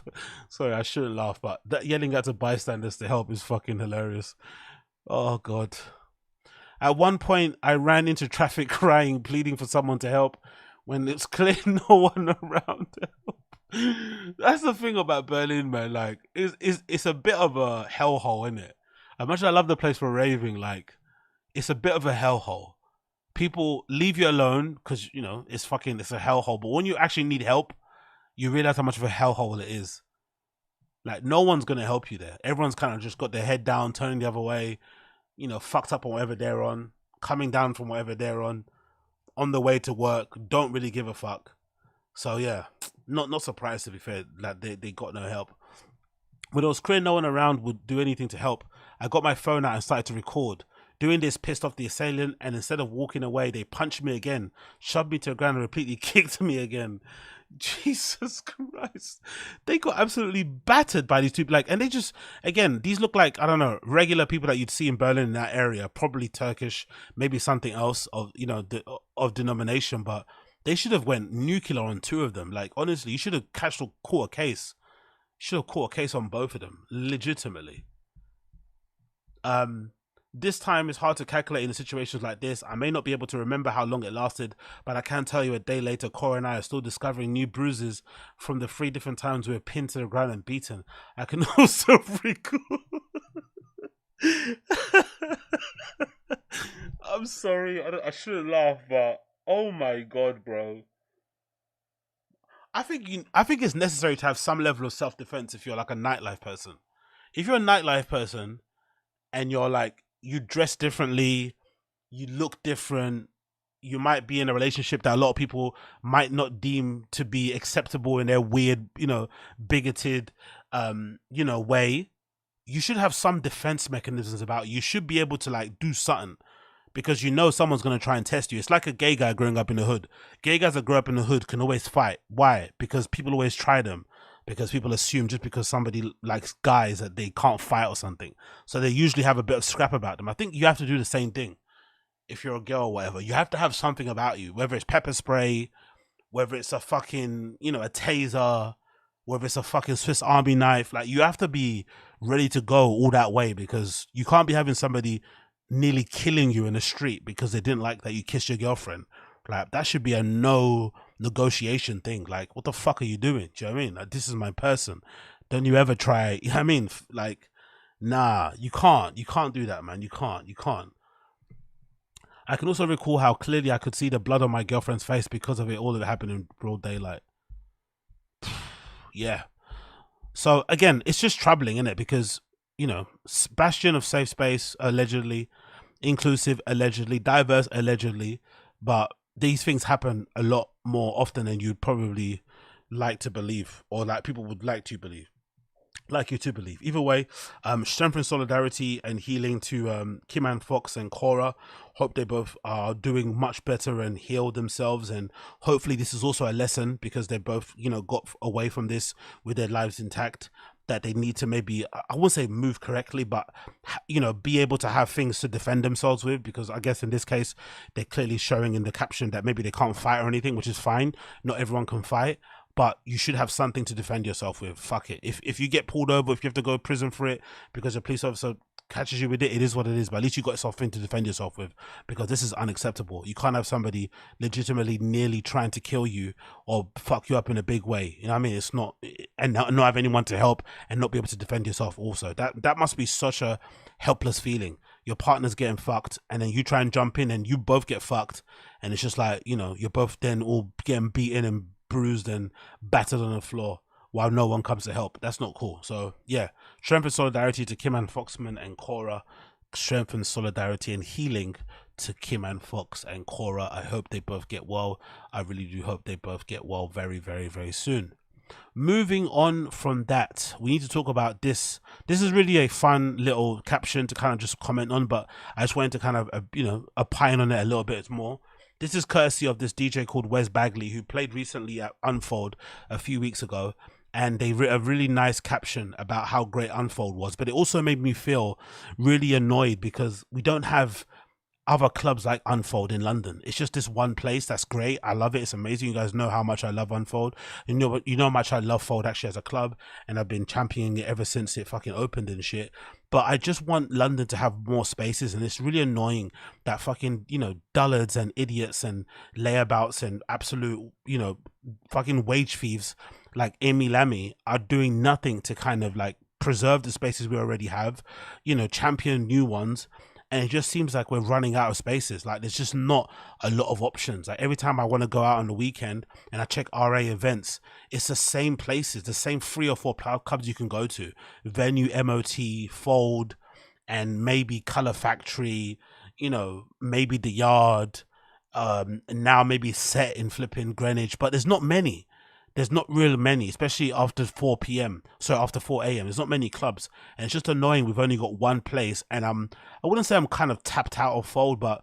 Sorry, I shouldn't laugh, but that yelling out to bystanders to help is fucking hilarious. Oh god. At one point, I ran into traffic crying, pleading for someone to help, when it's clear no one around to help. That's the thing about Berlin, man. Like, it's a bit of a hellhole, isn't it? As much as I love the place for raving, like, it's a bit of a hellhole. People leave you alone because, it's a hellhole. But when you actually need help, you realize how much of a hellhole it is. Like, no one's going to help you there. Everyone's kind of just got their head down, turning the other way, fucked up on whatever they're on, coming down from whatever they're on the way to work, don't really give a fuck. So, yeah, not surprised, to be fair, that they got no help. When it was clear no one around would do anything to help, I got my phone out and started to record. Doing this pissed off the assailant, and instead of walking away, they punched me again, shoved me to the ground, and repeatedly kicked me again. Jesus Christ. They got absolutely battered by these two. Like, and they just, again, these look like, I don't know, regular people that you'd see in Berlin in that area, probably Turkish, maybe something else of, of denomination, but they should have went nuclear on two of them. Like, honestly, you should have caught a case. You should have caught a case on both of them, legitimately. This time is hard to calculate in situations like this. I may not be able to remember how long it lasted, but I can tell you a day later, Cora and I are still discovering new bruises from the 3 different times we were pinned to the ground and beaten. I can also recall... I'm sorry, I shouldn't laugh, but oh my god, bro. I think it's necessary to have some level of self-defense if you're like a nightlife person. If you're a nightlife person and you're like, you dress differently, you look different, you might be in a relationship that a lot of people might not deem to be acceptable in their weird, bigoted, way. You should have some defense mechanisms about you. You should be able to like do something, because someone's going to try and test you. It's like a gay guy growing up in the hood. Gay guys that grow up in the hood can always fight. Why? Because people always try them. Because people assume just because somebody likes guys that they can't fight or something. So they usually have a bit of scrap about them. I think you have to do the same thing. If you're a girl or whatever, you have to have something about you, whether it's pepper spray, whether it's a fucking, a taser, whether it's a fucking Swiss Army knife. Like, you have to be ready to go all that way, because you can't be having somebody nearly killing you in the street because they didn't like that you kissed your girlfriend. Like, that should be a no negotiation thing. Like, what the fuck are you doing? Do you know what I mean? Like, this is my person. Don't you ever try, you know what I mean? Like, nah, you can't. You can't do that, man. You can't. You can't. I can also recall how clearly I could see the blood on my girlfriend's face because of it all that happened in broad daylight. Yeah. So again, it's just troubling, isn't it? Because, you know, bastion of safe space, allegedly, inclusive, allegedly, diverse, allegedly, but these things happen a lot more often than you'd probably like to believe, or like people would like to believe. Like you to believe. Either way, strength and solidarity and healing to Kim and Fox and Cora. Hope they both are doing much better and healed themselves, and hopefully this is also a lesson because they both, you know, got away from this with their lives intact, that they need to maybe, I won't say move correctly, but, you know, be able to have things to defend themselves with, because I guess in this case they're clearly showing in the caption that maybe they can't fight or anything, which is fine. Not everyone can fight, but you should have something to defend yourself with. Fuck it. If you get pulled over, if you have to go to prison for it because a police officer catches you with it, it is what it is. But at least you got something to defend yourself with, because this is unacceptable. You can't have somebody legitimately nearly trying to kill you or fuck you up in a big way. You know what I mean? It's not, and not have anyone to help and not be able to defend yourself also. That must be such a helpless feeling. Your partner's getting fucked and then you try and jump in and you both get fucked, and it's just like, you know, you're both then all getting beaten and bruised and battered on the floor while no one comes to help. That's not cool. So yeah, strength and solidarity to Kim and Foxman and Cora. Strength and solidarity and healing to Kim and Fox and Cora. I hope they both get well. I really do hope they both get well very, very, very soon. Moving on from that, we need to talk about this. This is really a fun little caption to kind of just comment on, but I just wanted to kind of, you know, opine on it a little bit more. This is courtesy of this DJ called Wes Baggaley, who played recently at Unfold a few weeks ago, and they wrote a really nice caption about how great Unfold was. But it also made me feel really annoyed because we don't have other clubs like Unfold in London. It's just this one place that's great. I love it. It's amazing. You guys know how much I love Unfold. You know how much I love Fold actually as a club, and I've been championing it ever since it fucking opened and shit. But I just want London to have more spaces, and it's really annoying that fucking, you know, dullards and idiots and layabouts and absolute, you know, fucking wage thieves like Amy Lammy are doing nothing to kind of like preserve the spaces we already have, you know, champion new ones. And it just seems like we're running out of spaces. Like, there's just not a lot of options. Like, every time I want to go out on the weekend and I check RA events, it's the same places, the same 3 or 4 clubs you can go to. Venue, MOT, Fold, and maybe Colour Factory, you know, maybe The Yard, and now maybe Set in flipping Greenwich. But there's not many. There's not really many, especially after 4 p.m. So after 4 a.m. There's not many clubs. And it's just annoying. We've only got one place. And I wouldn't say I'm kind of tapped out of Fold, but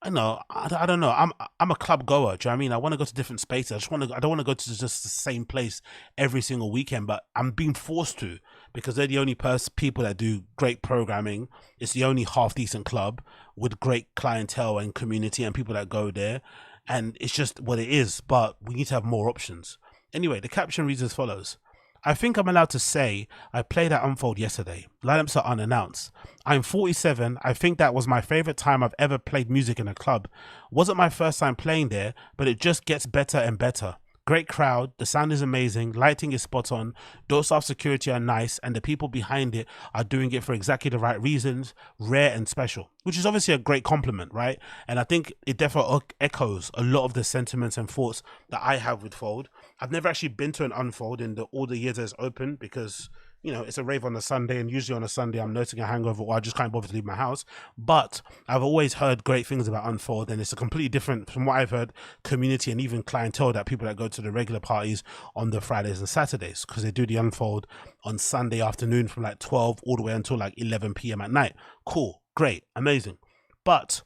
I know, I don't know. I'm a club goer. Do you know what I mean? I want to go to different spaces. I don't want to go to just the same place every single weekend, but I'm being forced to, because they're the only people that do great programming. It's the only half decent club with great clientele and community and people that go there. And it's just what it is, but we need to have more options. Anyway, the caption reads as follows. I think I'm allowed to say I played at Unfold yesterday. Lineups are unannounced. I'm 47. I think that was my favorite time I've ever played music in a club. Wasn't my first time playing there, but it just gets better and better. Great crowd, the sound is amazing, lighting is spot on, door staff security are nice, and the people behind it are doing it for exactly the right reasons, rare and special, which is obviously a great compliment, right? And I think it definitely echoes a lot of the sentiments and thoughts that I have with Fold. I've never actually been to an Unfold in all the years that it's open, because, you know, it's a rave on a Sunday, and usually on a Sunday I'm noticing a hangover or I just can't bother to leave my house. But I've always heard great things about Unfold, and it's a completely different, from what I've heard, community and even clientele that people that go to the regular parties on the Fridays and Saturdays, because they do the Unfold on Sunday afternoon from like 12 all the way until like 11 p.m. at night. Cool, great, amazing. But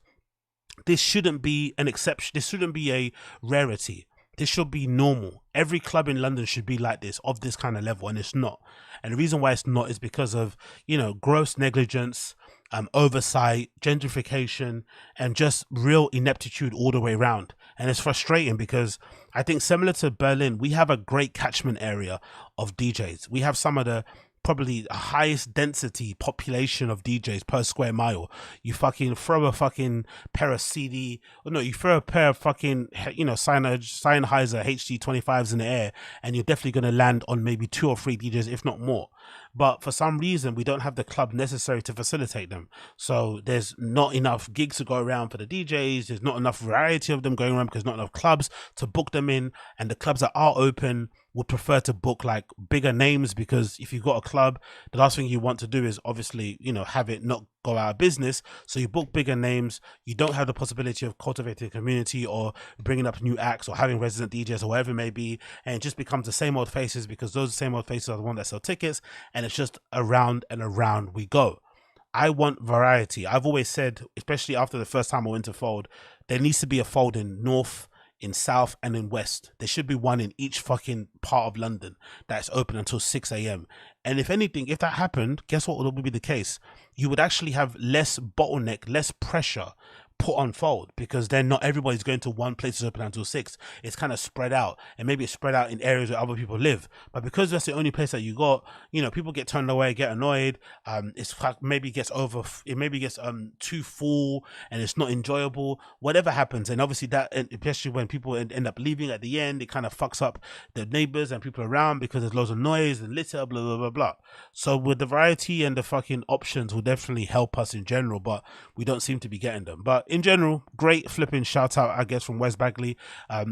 this shouldn't be an exception. This shouldn't be a rarity. This should be normal. Every club in London should be like this, of this kind of level, and it's not. And the reason why it's not is because of, you know, gross negligence, oversight, gentrification, and just real ineptitude all the way around. And it's frustrating because I think, similar to Berlin, we have a great catchment area of DJs. We have some of the probably highest density population of DJs per square mile. You fucking throw a fucking pair of CD, or no, you throw a pair of fucking, Sennheiser HD25s in the air, and you're definitely going to land on maybe 2 or 3 DJs, if not more. But for some reason, we don't have the club necessary to facilitate them. So there's not enough gigs to go around for the DJs. There's not enough variety of them going around because not enough clubs to book them in. And the clubs that are open would prefer to book like bigger names, because if you've got a club, the last thing you want to do is obviously, have it not go out of business. So you book bigger names. You don't have the possibility of cultivating a community or bringing up new acts or having resident DJs or whatever it may be. And it just becomes the same old faces, because those same old faces are the ones that sell tickets. And it's just around and around we go. I want variety. I've always said, especially after the first time I went to Fold, there needs to be a Fold in North, in South, and in West. There should be one in each fucking part of London that's open until 6 a.m. And if anything, if that happened, guess what would be the case? You would actually have less bottleneck, less pressure put on Fold, because then not everybody's going to one place that's open until 6. It's kind of spread out, and maybe it's spread out in areas where other people live. But because that's the only place that you got, people get turned away, get annoyed. It's maybe gets too full, and it's not enjoyable. Whatever happens, and obviously that, especially when people end up leaving at the end, it kind of fucks up the neighbors and people around, because there's loads of noise and litter, blah blah blah blah. So with the variety and the fucking options will definitely help us in general, but we don't seem to be getting them. But in general, great flipping shout out, I guess, from Wes Baggaley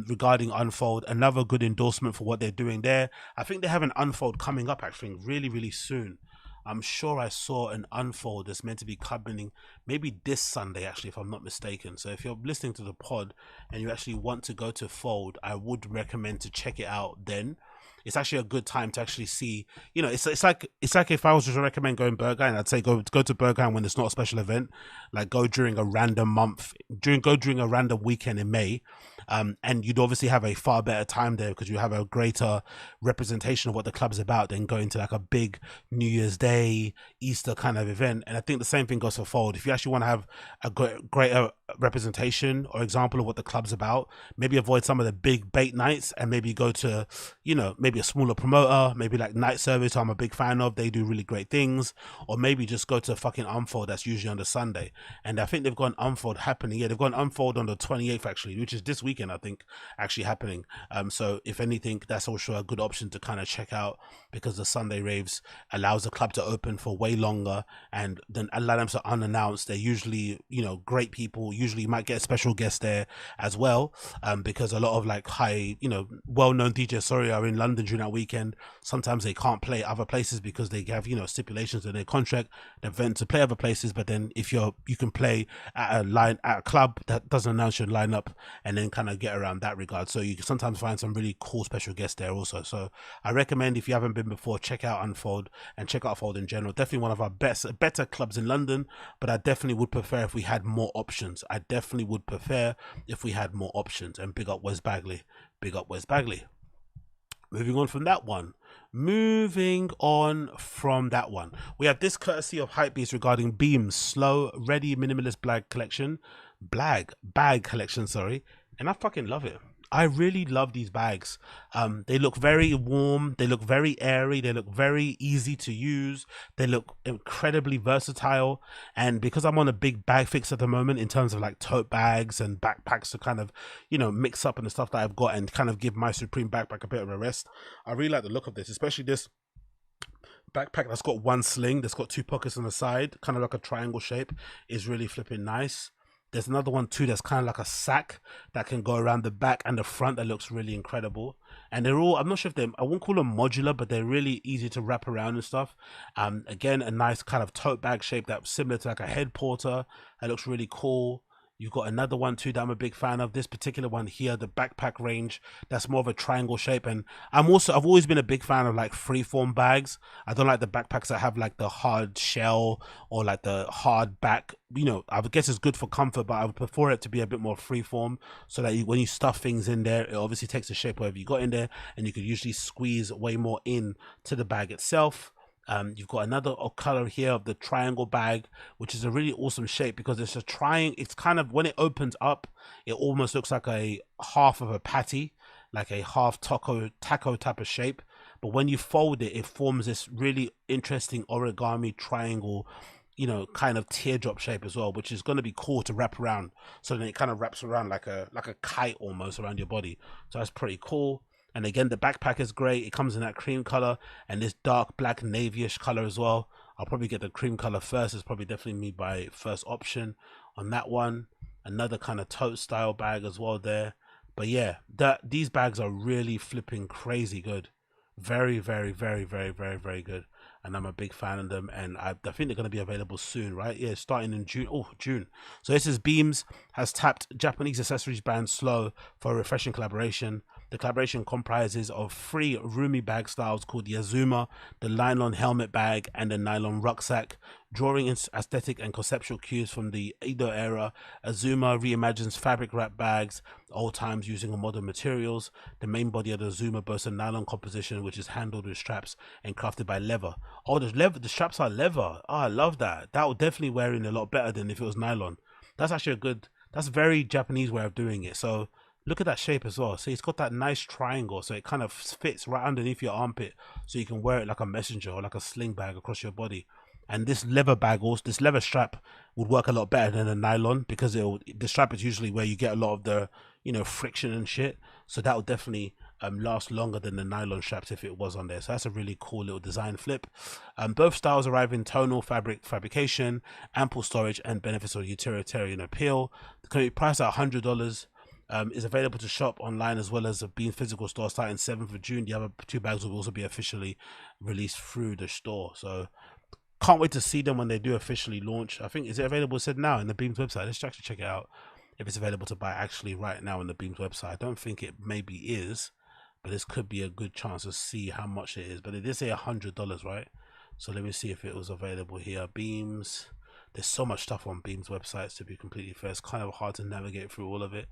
regarding Unfold. Another good endorsement for what they're doing there. I think they have an Unfold coming up actually really, really soon. I'm sure I saw an Unfold that's meant to be coming maybe this Sunday, actually, if I'm not mistaken. So if you're listening to the pod and you actually want to go to Fold, I would recommend to check it out then. It's actually a good time to actually see, it's like if I was to recommend going Berghain, I'd say go to Berghain when it's not a special event, like go during a random month, during a random weekend in May. And you'd obviously have a far better time there, because you have a greater representation of what the club's about than going to like a big New Year's Day, Easter kind of event. And I think the same thing goes for Fold. If you actually want to have a greater representation or example of what the club's about, maybe avoid some of the big bait nights and maybe go to, maybe a smaller promoter, maybe like Night Service, I'm a big fan of. They do really great things. Or maybe just go to fucking Unfold that's usually on the Sunday. And I think they've got an Unfold happening. Yeah, they've got an Unfold on the 28th actually, which is this weekend, I think, actually happening. So if anything, that's also a good option to kind of check out, because the Sunday raves allows the club to open for way longer, and then a lot of them are unannounced. They're usually, great people. Usually you might get a special guest there as well, because a lot of like high, well-known DJs, are in London during that weekend. Sometimes they can't play other places because they have, stipulations in their contract, the event to play other places. But then if you can play at a club that doesn't announce your lineup, and then kind of get around that regard. So you can sometimes find some really cool special guests there also. So I recommend, if you haven't been before, check out Unfold and check out Fold in general. Definitely one of our better clubs in London, but I definitely would prefer if we had more options. And big up Wes Baggaley. Big up Wes Baggaley. Moving on from that one, we have this courtesy of Hypebeast regarding Beam's slow, ready, minimalist bag collection, and I fucking love it. I really love these bags. They look very warm, they look very airy, they look very easy to use, they look incredibly versatile. And because I'm on a big bag fix at the moment in terms of like tote bags and backpacks to kind of, mix up and the stuff that I've got and kind of give my Supreme backpack a bit of a rest, I really like the look of this, especially this backpack that's got one sling, that's got 2 pockets on the side, kind of like a triangle shape, is really flipping nice. There's another one too that's kind of like a sack that can go around the back and the front that looks really incredible. And they're all, I'm not sure if I won't call them modular, but they're really easy to wrap around and stuff. Again, a nice kind of tote bag shape that's similar to like a head porter. That looks really cool. You've got another one too that I'm a big fan of. This particular one here, the backpack range, that's more of a triangle shape. And I've always been a big fan of like freeform bags. I don't like the backpacks that have like the hard shell or like the hard back. I guess it's good for comfort, but I would prefer it to be a bit more freeform, so that when you stuff things in there, it obviously takes the shape whatever you got in there, and you could usually squeeze way more in to the bag itself. You've got another color here of the triangle bag, which is a really awesome shape, because it's a triangle. It's kind of, when it opens up, it almost looks like a half of a patty, like a half taco type of shape. but when you fold it, it forms this really interesting origami triangle, you know, kind of teardrop shape as well, which is going to be cool to wrap around. So then it kind of wraps around like a kite almost around your body. So that's pretty cool. And again, the backpack is great. It comes in that cream color and this dark black navyish color as well. I'll probably get the cream color first. It's probably definitely me by first option on that one. Another kind of tote style bag as well there. But yeah, these bags are really flipping crazy good. Very, very, very, very, very, very good. And I'm a big fan of them, and I think they're going to be available soon, right? Yeah, starting in June. Oh, June. So this is Beams has tapped Japanese accessories brand Slow for a refreshing collaboration. The collaboration comprises of 3 roomy bag styles called the Azuma, the nylon helmet bag, and the nylon rucksack. Drawing aesthetic and conceptual cues from the Edo era, Azuma reimagines fabric wrap bags, old times using modern materials. The main body of the Azuma boasts a nylon composition which is handled with straps and crafted by leather. Oh, the straps are leather. Oh, I love that. That would definitely wear in a lot better than if it was nylon. That's actually a good, that's a very Japanese way of doing it. So look at that shape as well. See, it's got that nice triangle, so it kind of fits right underneath your armpit, so you can wear it like a messenger or like a sling bag across your body. And this leather bag, also this leather strap, would work a lot better than a nylon, because the strap is usually where you get a lot of the, you know, friction and shit. So that would definitely last longer than the nylon straps if it was on there. So that's a really cool little design flip. Both styles arrive in tonal fabrication, ample storage, and benefits of utilitarian appeal. Currently priced at $100. Is available to shop online as well as being physical store starting 7th of June. The other 2 bags will also be officially released through the store. So can't wait to see them when they do officially launch. I think, is it available, said now, in the Beams website? Let's actually check it out if it's available to buy actually right now in the Beams website. I don't think it maybe is, but this could be a good chance to see how much it is. But it did say $100, right? So let me see if it was available here. Beams. There's so much stuff on Beams websites, to be completely fair. It's kind of hard to navigate through all of it.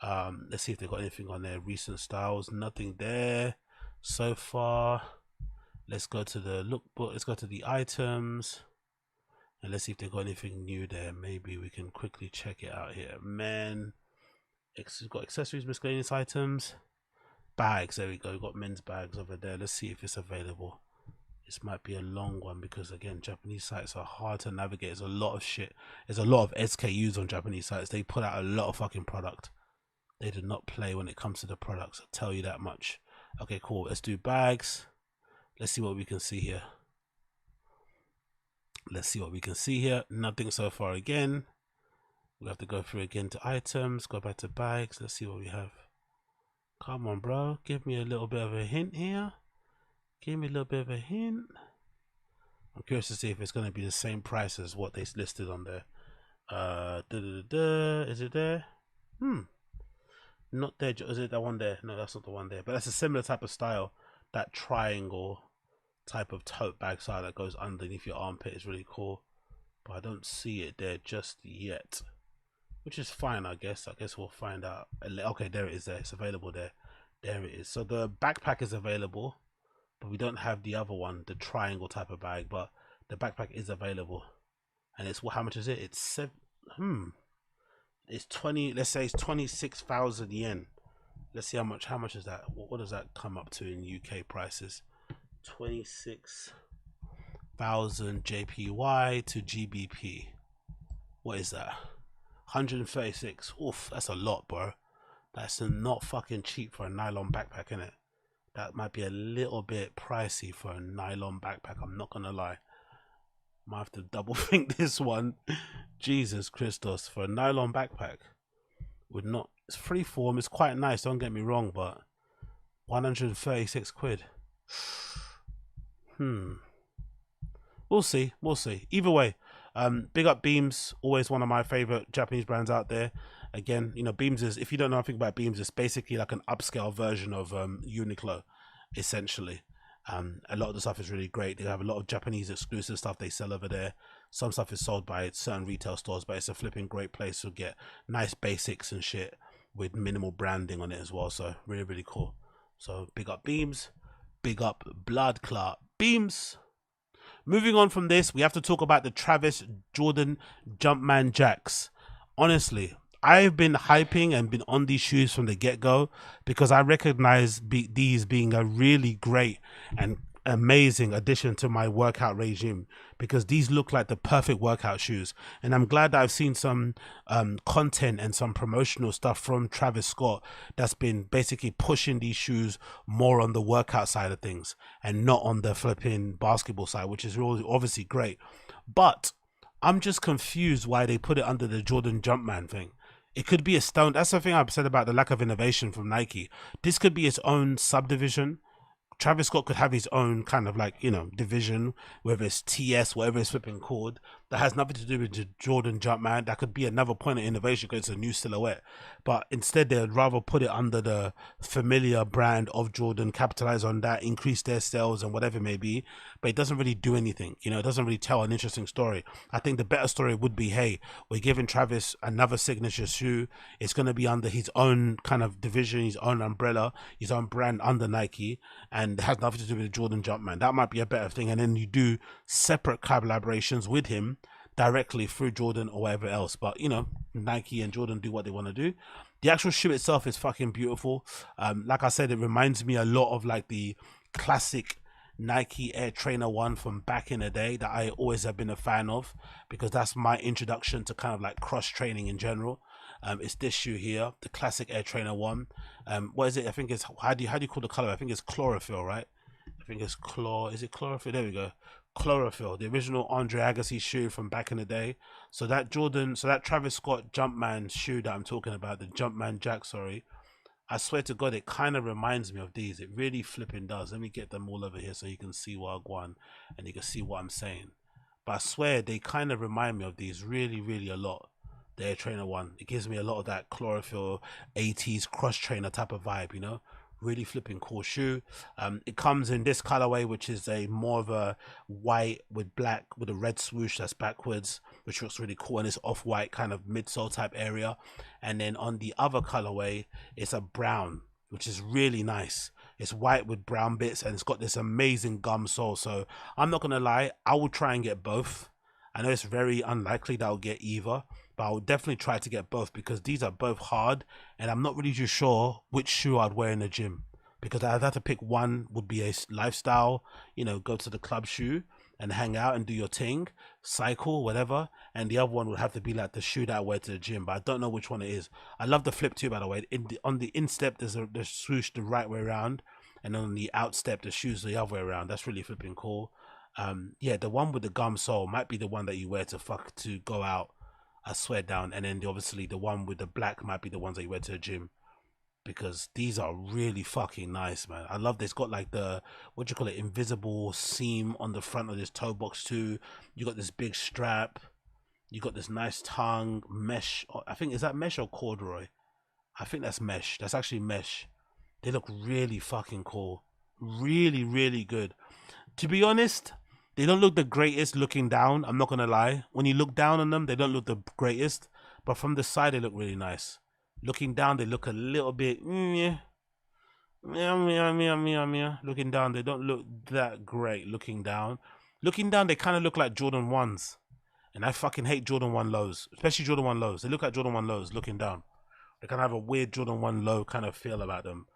Let's see if they've got anything on there. Recent styles, nothing there so far. Let's go to the lookbook. Let's go to the items, and let's see if they've got anything new there. Maybe we can quickly check it out here. Men, it's got accessories, miscellaneous items, bags. There we go. We've got men's bags over there. Let's see if it's available. This might be a long one because, again, Japanese sites are hard to navigate. There's a lot of shit. There's a lot of SKUs on Japanese sites. They put out a lot of fucking product. They do not play when it comes to the products. I'll tell you that much. Okay, cool. Let's do bags. Let's see what we can see here. Let's see what we can see here. Nothing so far again. We have to go through again to items. Go back to bags. Let's see what we have. Come on, bro. Give me a little bit of a hint here. Give me a little bit of a hint. I'm curious to see if it's going to be the same price as what they listed on there. Is it there? Not there. Is it that one there? No, that's not the one there. But that's a similar type of style. That triangle type of tote bag style that goes underneath your armpit is really cool. But I don't see it there just yet, which is fine, I guess. I guess we'll find out. Okay, there it is there. It's available there. There it is. So the backpack is available, but we don't have the other one, the triangle type of bag. But the backpack is available. And it's, how much is it? It's it's 20, let's say it's 26,000 yen. Let's see how much is that. What does that come up to in UK prices? 26,000 JPY to GBP. What is that? 136. Oof, that's a lot, bro. That's not fucking cheap for a nylon backpack, innit? That might be a little bit pricey for a nylon backpack, I'm not gonna lie. Might have to double think this one. Jesus Christos, for a nylon backpack would not, it's freeform, it's quite nice, don't get me wrong, but 136 quid. We'll see. Either way, big up Beams, always one of my favorite Japanese brands out there. Again, you know, Beams is, if you don't know anything about Beams, it's basically like an upscale version of Uniqlo, essentially. A lot of the stuff is really great. They have a lot of Japanese exclusive stuff they sell over there. Some stuff is sold by certain retail stores, but it's a flipping great place to get nice basics and shit with minimal branding on it as well. So really, really cool. So big up Beams, big up Blood Clot Beams. Moving on from this, we have to talk about the Jordan Jumpman Jacks. Honestly, I've been hyping and been on these shoes from the get go because I recognize these being a really great and amazing addition to my workout regime, because these look like the perfect workout shoes. And I'm glad that I've seen some content and some promotional stuff from Travis Scott that's been basically pushing these shoes more on the workout side of things and not on the flipping basketball side, which is really obviously great. But I'm just confused why they put it under the Jordan Jumpman thing. It could be a stone. That's the thing I've said about the lack of innovation from Nike. This could be its own subdivision. Travis Scott could have his own kind of like, division, whether it's TS, whatever it's flipping called, that has nothing to do with the Jordan Jumpman. That could be another point of innovation because it's a new silhouette. But instead, they'd rather put it under the familiar brand of Jordan, capitalize on that, increase their sales and whatever it may be. But it doesn't really do anything. It doesn't really tell an interesting story. I think the better story would be, hey, we're giving Travis another signature shoe. It's going to be under his own kind of division, his own umbrella, his own brand under Nike, and it has nothing to do with Jordan Jumpman. That might be a better thing. And then you do separate collaborations with him directly through Jordan or whatever else. But Nike and Jordan do what they want to do. The actual shoe itself is fucking beautiful. Like I said, it reminds me a lot of like the classic Nike Air Trainer 1 from back in the day that I always have been a fan of, because that's my introduction to kind of like cross training in general. It's this shoe here, the classic Air Trainer 1. What is it? I think it's, how do you call the color? I think it's chlorophyll, right? I think it's is it chlorophyll? There we go. Chlorophyll, the original Andre Agassi shoe from back in the day. So that Travis Scott Jumpman shoe that I'm talking about, the Jumpman Jack, sorry, I swear to God, it kind of reminds me of these. It really flipping does. Let me get them all over here so you can see what I want and you can see what I'm saying. But I swear they kind of remind me of these really, really a lot. The Air Trainer 1. It gives me a lot of that chlorophyll 80s cross trainer type of vibe, really flipping cool shoe. It comes in this colorway, which is a more of a white with black with a red swoosh that's backwards, which looks really cool, and it's off-white kind of midsole type area. And then on the other colorway, it's a brown, which is really nice. It's white with brown bits, and it's got this amazing gum sole. So I'm not gonna lie, I will try and get both. I know it's very unlikely that I'll get either, but I'll definitely try to get both, because these are both hard, and I'm not really too sure which shoe I'd wear in the gym, because I'd have to pick. One would be a lifestyle, go to the club shoe and hang out and do your thing, cycle, whatever, and the other one would have to be like the shoe that I wear to the gym, but I don't know which one it is. I love the flip too, by the way. On the instep, there's the swoosh the right way around, and on the outstep, the shoes the other way around. That's really flipping cool. Yeah, the one with the gum sole might be the one that you wear to go out, I swear down, and then obviously the one with the black might be the ones that you wear to the gym, because these are really fucking nice, man. I love this. Got like the, what do you call it, invisible seam on the front of this toe box too. You got this big strap. You got this nice tongue mesh. I think, is that mesh or corduroy? I think that's mesh. That's actually mesh. They look really fucking cool. Really, really good. To be honest, they don't look the greatest looking down. I'm not gonna lie. When you look down on them, they don't look the greatest. But from the side, they look really nice. Looking down, they look a little bit yeah. Looking down, they don't look that great. Looking down, they kind of look like Jordan 1s, and I fucking hate Jordan 1 lows, especially Jordan 1 lows. They look like Jordan 1 lows looking down. They kind of have a weird Jordan 1 low kind of feel about them.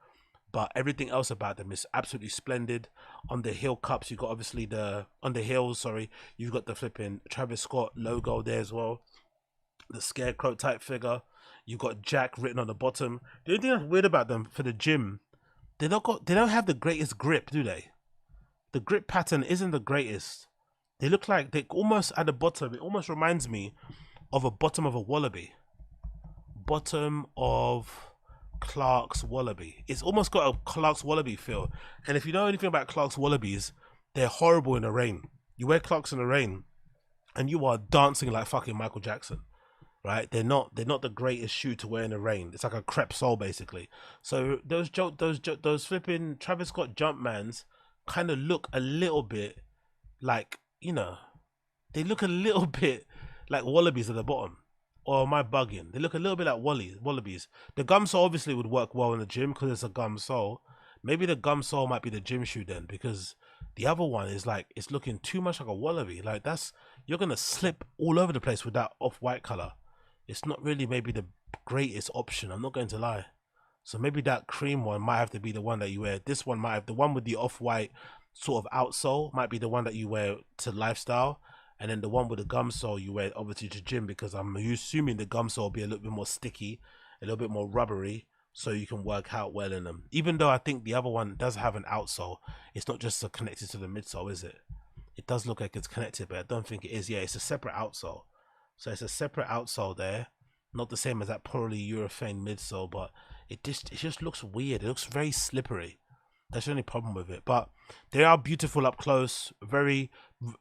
But everything else about them is absolutely splendid. On the heel cups, you got obviously on the heels, sorry, you've got the flipping Travis Scott logo there as well. The scarecrow type figure. You got Jack written on the bottom. The only thing that's weird about them for the gym, they don't have the greatest grip, do they? The grip pattern isn't the greatest. They look like they almost at the bottom. It almost reminds me of a bottom of a wallaby. Bottom of Clark's Wallaby. It's almost got a Clark's Wallaby feel. And if you know anything about Clark's Wallabies, they're horrible in the rain. You wear Clark's in the rain and you are dancing like fucking Michael Jackson, right? They're not the greatest shoe to wear in the rain. It's like a crepe sole basically. So those flipping Travis Scott Jumpmans kind of look a little bit like, they look a little bit like Wallabies at the bottom. Or am I bugging? They look a little bit like wallabies. The gum sole obviously would work well in the gym because it's a gum sole. Maybe the gum sole might be the gym shoe then, because the other one is like, it's looking too much like a wallaby. Like you're gonna slip all over the place with that off-white color. It's not really maybe the greatest option. I'm not going to lie. So maybe that cream one might have to be the one that you wear. This one might have the one with the off-white sort of outsole might be the one that you wear to lifestyle, and then the one with the gum sole you wear obviously to gym, because I'm assuming the gum sole will be a little bit more sticky, a little bit more rubbery, so you can work out well in them. Even though I think the other one does have an outsole, it's not just connected to the midsole, is it? It does look like it's connected, but I don't think it is. Yeah, it's a separate outsole. So it's a separate outsole there, not the same as that polyurethane midsole, but it just looks weird. It looks very slippery. That's the only problem with it. But they are beautiful up close. Very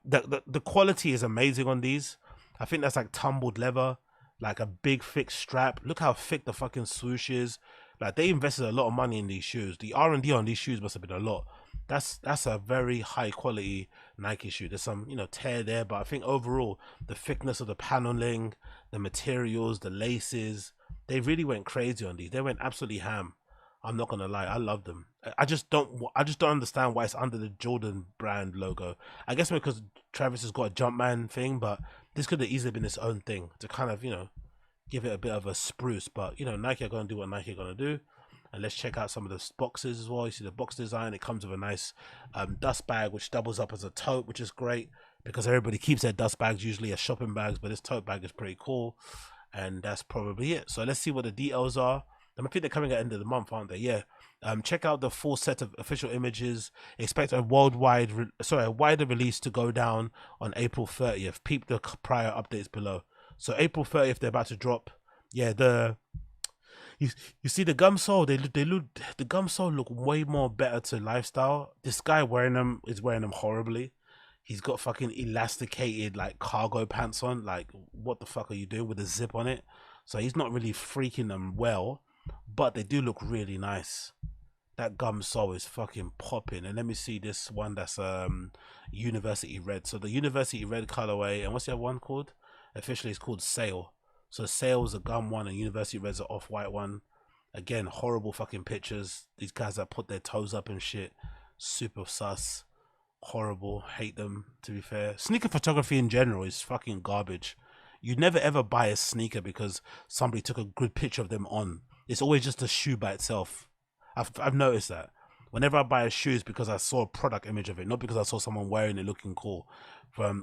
the quality is amazing on these. I think that's like tumbled leather, like a big thick strap. Look how thick the fucking swoosh is. Like they invested a lot of money in these shoes. The R&D on these shoes must have been a lot. That's a very high quality Nike shoe. There's some, tear there, but I think overall the thickness of the paneling, the materials, the laces, they really went crazy on these. They went absolutely ham. I'm not gonna lie, I love them. I just don't understand why it's under the Jordan brand logo. I guess because Travis has got a Jumpman thing, but this could have easily been its own thing to kind of give it a bit of a spruce. But Nike are gonna do what Nike are gonna do. And let's check out some of the boxes as well. You see the box design. It comes with a nice dust bag, which doubles up as a tote, which is great because everybody keeps their dust bags usually as shopping bags, but this tote bag is pretty cool. And that's probably it. So let's see what the details are. I think they're coming at the end of the month, aren't they? Yeah. Check out the full set of official images. Expect a wider release to go down on April 30th. Peep the prior updates below. So April 30th, they're about to drop. Yeah, you see the gum sole, the gum sole look way more better to lifestyle. This guy is wearing them horribly. He's got fucking elasticated like cargo pants on. Like, what the fuck are you doing with a zip on it? So he's not really freaking them well, but they do look really nice. That gum sole is fucking popping. And let me see this one that's University Red. So the University Red colorway, and what's the other one called? Officially it's called Sail. So Sail is a gum one and University Red's an off-white one. Again, horrible fucking pictures. These guys that put their toes up and shit. Super sus. Horrible. Hate them, to be fair. Sneaker photography in general is fucking garbage. You never ever buy a sneaker because somebody took a good picture of them on. It's always just a shoe by itself. I've noticed that. Whenever I buy a shoe, it's because I saw a product image of it, not because I saw someone wearing it looking cool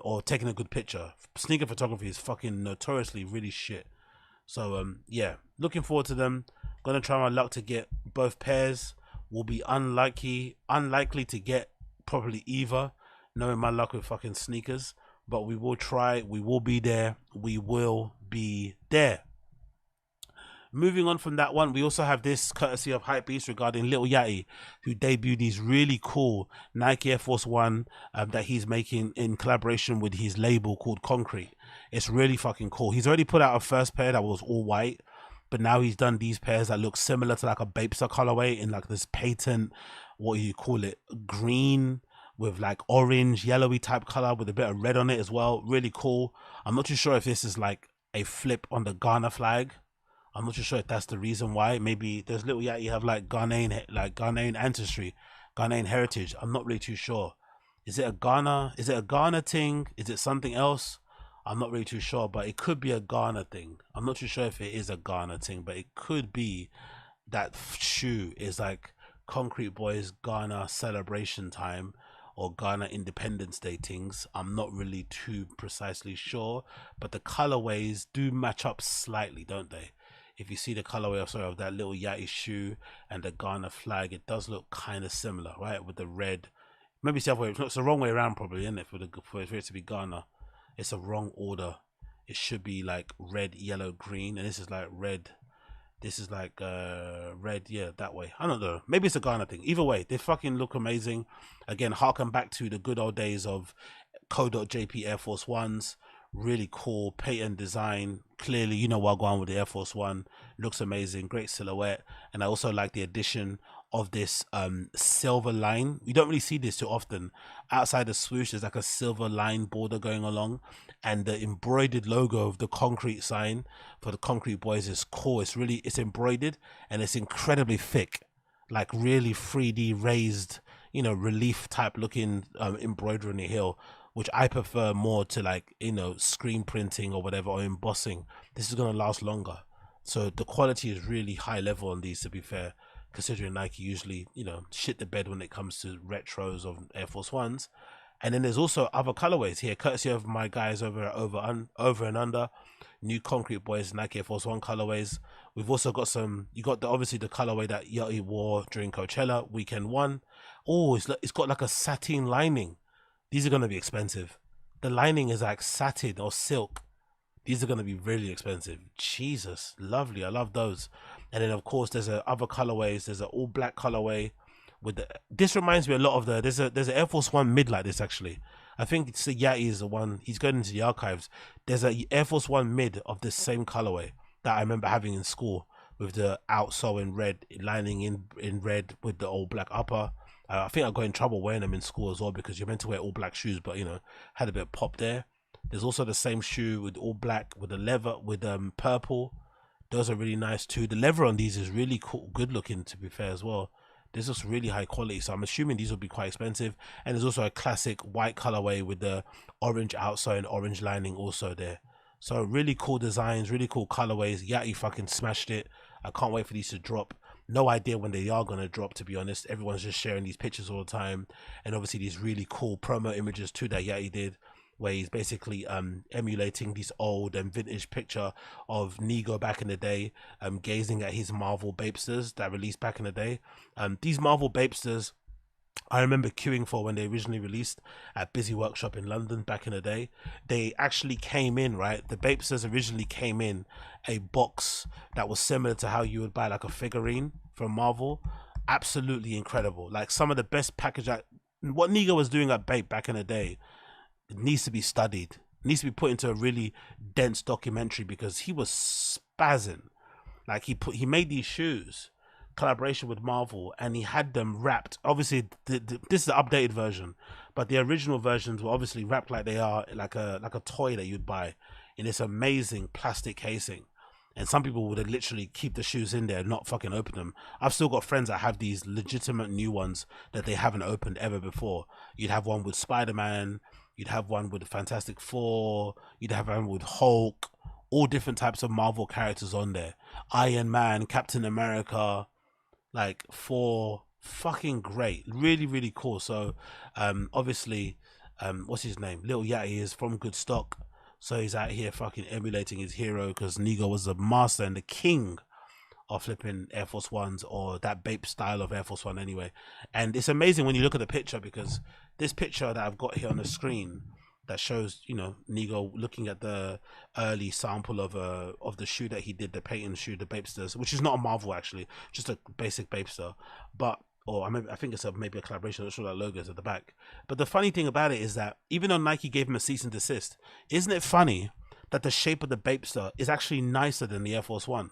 or taking a good picture. Sneaker photography is fucking notoriously really shit. So yeah, looking forward to them. Gonna try my luck to get both pairs. Will be unlikely to get probably either, knowing my luck with fucking sneakers. But we will try. We will be there. We will be there. Moving on from that one, we also have this courtesy of Hypebeast regarding Lil Yachty, who debuted these really cool Nike Air Force One that he's making in collaboration with his label called Concrete. It's really fucking cool. He's already put out a first pair that was all white, but now he's done these pairs that look similar to like a Bapesa colorway in like this patent, what do you call it, green with like orange, yellowy type color with a bit of red on it as well. Really cool. I'm not too sure if this is like a flip on the Ghana flag. I'm not too sure if that's the reason why. Maybe there's Lil Yachty have like Ghanaian ancestry, Ghanaian heritage. I'm not really too sure. Is it a Ghana thing? Is it something else? I'm not really too sure, but it could be a Ghana thing. I'm not too sure if it is a Ghana thing, but it could be that shoe is like Concrete Boys Ghana celebration time or Ghana Independence Day things. I'm not really too precisely sure, but the colorways do match up slightly, don't they? If you see the colorway of that Lil Yachty shoe and the Ghana flag, it does look kind of similar, right? With the red, maybe it's the other way. It's the wrong way around, probably, isn't it? For it to be Ghana, it's a wrong order. It should be like red, yellow, green, and this is like red. This is like red, yeah, that way. I don't know. Maybe it's a Ghana thing. Either way, they fucking look amazing. Again, harken back to the good old days of Co.JP Air Force Ones. Really cool patent design. Clearly, you know what I'm going with the Air Force One. Looks amazing, great silhouette. And I also like the addition of this silver line. We don't really see this too often. Outside the swoosh, there's like a silver line border going along, and the embroidered logo of the Concrete sign for the Concrete Boys is cool. It's embroidered and it's incredibly thick, like really 3D raised, relief type looking embroidery on the heel, which I prefer more to like, screen printing or whatever, or embossing. This is going to last longer. So the quality is really high level on these, to be fair, considering Nike usually, you know, shit the bed when it comes to retros of Air Force Ones. And then there's also other colorways here, courtesy of my guys over at Over and Under, new Concrete Boys Nike Air Force One colorways. We've also got some. You got the obviously the colorway that Yachty wore during Coachella weekend one. Oh, it's got like a satin lining. These are gonna be expensive. The lining is like satin or silk. These are going to be really expensive. Jesus, lovely. I love those. And then of course there's other colorways. There's an all black colorway with the. This reminds me a lot of there's an Air Force One mid like this actually. I think it's the Yachty is the one. He's going into the archives. There's a Air Force One mid of this same colorway that I remember having in school with the outsole in red, lining in red with the all black upper. I think I got in trouble wearing them in school as well because you're meant to wear all black shoes, but you know, had a bit of pop there. There's also the same shoe with all black with the leather with purple. Those are really nice too. The leather on these is really cool, good looking, to be fair as well. This is really high quality, so I'm assuming these will be quite expensive. And there's also a classic white colorway with the orange outsole and orange lining also there. So really cool designs, really cool colorways. Yachty fucking smashed it. I can't wait for these to drop. No idea when they are gonna drop, to be honest. Everyone's just sharing these pictures all the time, and obviously these really cool promo images too that Yachty did, where he's basically emulating this old and vintage picture of Nigo back in the day, gazing at his Marvel Bapesters that released back in the day. These Marvel Bapesters, I remember queuing for when they originally released at Busy Workshop in London back in the day. They actually came in, right? The Bapesters originally came in a box that was similar to how you would buy like a figurine from Marvel. Absolutely incredible. Like some of the best package that what Nigo was doing at Bape back in the day, it needs to be studied. It needs to be put into a really dense documentary because he was spazzing. Like he made these shoes collaboration with Marvel and he had them wrapped. Obviously this is the updated version, but the original versions were obviously wrapped like they are like a toy that you'd buy in this amazing plastic casing. And some people would literally keep the shoes in there and not fucking open them. I've still got friends that have these legitimate new ones that they haven't opened ever before. You'd have one with Spider-Man, you'd have one with the Fantastic Four, you'd have one with Hulk, all different types of Marvel characters on there. Iron Man, Captain America, like Thor, fucking great. Really, really cool. So obviously, what's his name? Lil Yachty is from good stock. So he's out here fucking emulating his hero because Nigo was the master and the king of flipping Air Force Ones, or that Bape style of Air Force One anyway. And it's amazing when you look at the picture, because this picture that I've got here on the screen that shows, you know, Nigo looking at the early sample of the shoe that he did, the patent shoe, the Bapesters, which is not a Marvel actually, just a basic Bapester, but I think it's maybe a collaboration. I'm not sure that logo is at the back. But the funny thing about it is that even though Nike gave him a cease and desist, isn't it funny that the shape of the Bapester is actually nicer than the Air Force One?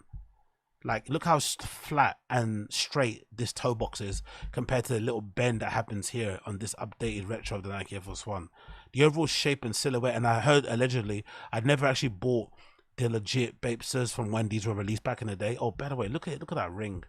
Like, look how flat and straight this toe box is compared to the little bend that happens here on this updated retro of the Nike Air Force One. The overall shape and silhouette, and I heard allegedly, I'd never actually bought the legit Bapesters from when these were released back in the day. Oh, by the way, look at that ring.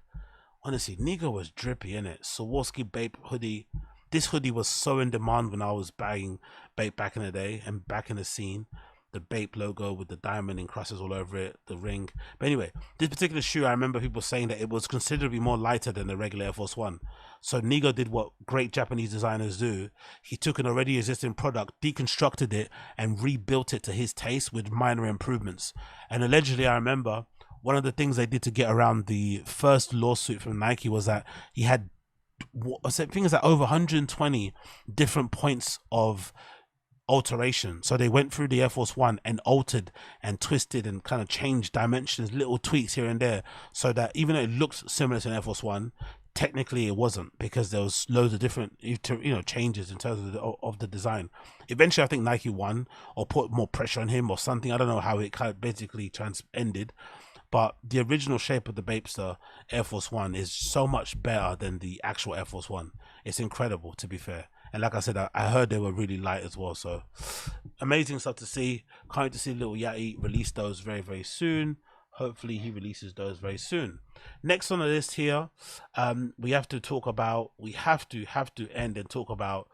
Honestly, Nigo was drippy in it. Swarovski Bape hoodie. This hoodie was so in demand when I was buying Bape back in the day and back in the scene. The Bape logo with the diamond encrusted all over it, the ring. But anyway, this particular shoe, I remember people saying that it was considerably more lighter than the regular Air Force One. So Nigo did what great Japanese designers do. He took an already existing product, deconstructed it, and rebuilt it to his taste with minor improvements. And allegedly, I remember one of the things they did to get around the first lawsuit from Nike was that he had, I think it's like over 120 different points of alteration. So they went through the Air Force One and altered and twisted and kind of changed dimensions, little tweaks here and there, so that even though it looked similar to an Air Force One, technically it wasn't, because there was loads of different, changes in terms of the design. Eventually I think Nike won or put more pressure on him or something. I don't know how it kind of basically ended. But the original shape of the Bapester Air Force One is so much better than the actual Air Force One. It's incredible, to be fair. And like I said, I heard they were really light as well. So amazing stuff to see. Can't wait to see Lil Yachty release those very, very soon. Hopefully he releases those very soon. Next on the list here, we have to end and talk about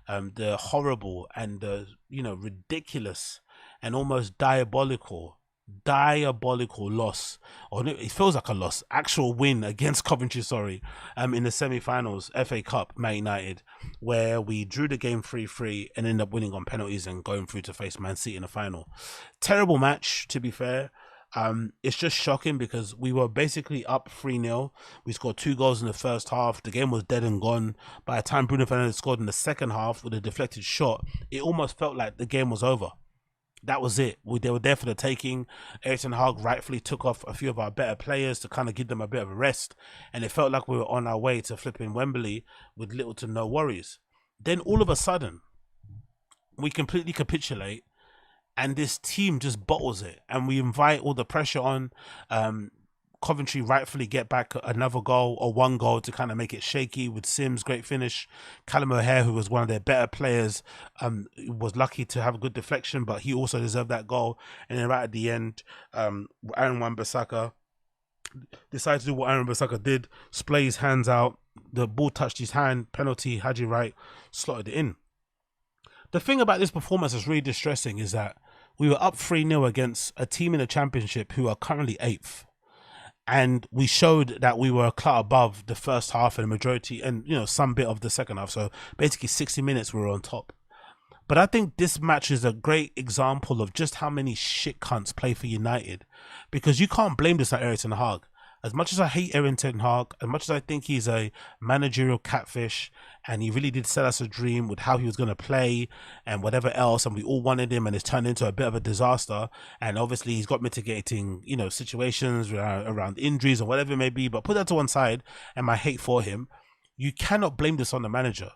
the horrible and the ridiculous and almost diabolical diabolical loss, or no, it feels like a loss, actual win against Coventry, sorry, in the semi-finals, FA Cup, Man United, where we drew the game 3-3 and ended up winning on penalties and going through to face Man City in the final. Terrible match, to be fair. It's just shocking because we were basically up 3-0. We scored 2 goals in the first half. The game was dead and gone. By the time Bruno Fernandes scored in the second half with a deflected shot, it almost felt like the game was over. That was it. They were there for the taking. Erik ten Hag rightfully took off a few of our better players to kind of give them a bit of a rest. And it felt like we were on our way to flipping Wembley with little to no worries. Then all of a sudden, we completely capitulate. And this team just bottles it. And we invite all the pressure on. Coventry rightfully get back another goal or 1 goal to kind of make it shaky with Sims, great finish. Callum O'Hare, who was one of their better players, was lucky to have a good deflection, but he also deserved that goal. And then right at the end, Aaron Wan-Bissaka decided to do what Aaron Wan-Bissaka did, splay his hands out, the ball touched his hand, penalty, Haji Wright slotted it in. The thing about this performance that's really distressing is that we were up 3-0 against a team in the Championship who are currently 8th. And we showed that we were a clout above the first half and the majority and, some bit of the second half. So basically 60 minutes we were on top. But I think this match is a great example of just how many shit cunts play for United. Because you can't blame this on Erik ten Hag. As much as I hate Erik ten Hag, as much as I think he's a managerial catfish, and he really did sell us a dream with how he was going to play and whatever else, and we all wanted him, and it's turned into a bit of a disaster. And obviously he's got mitigating, situations around injuries or whatever it may be, but put that to one side and my hate for him, you cannot blame this on the manager.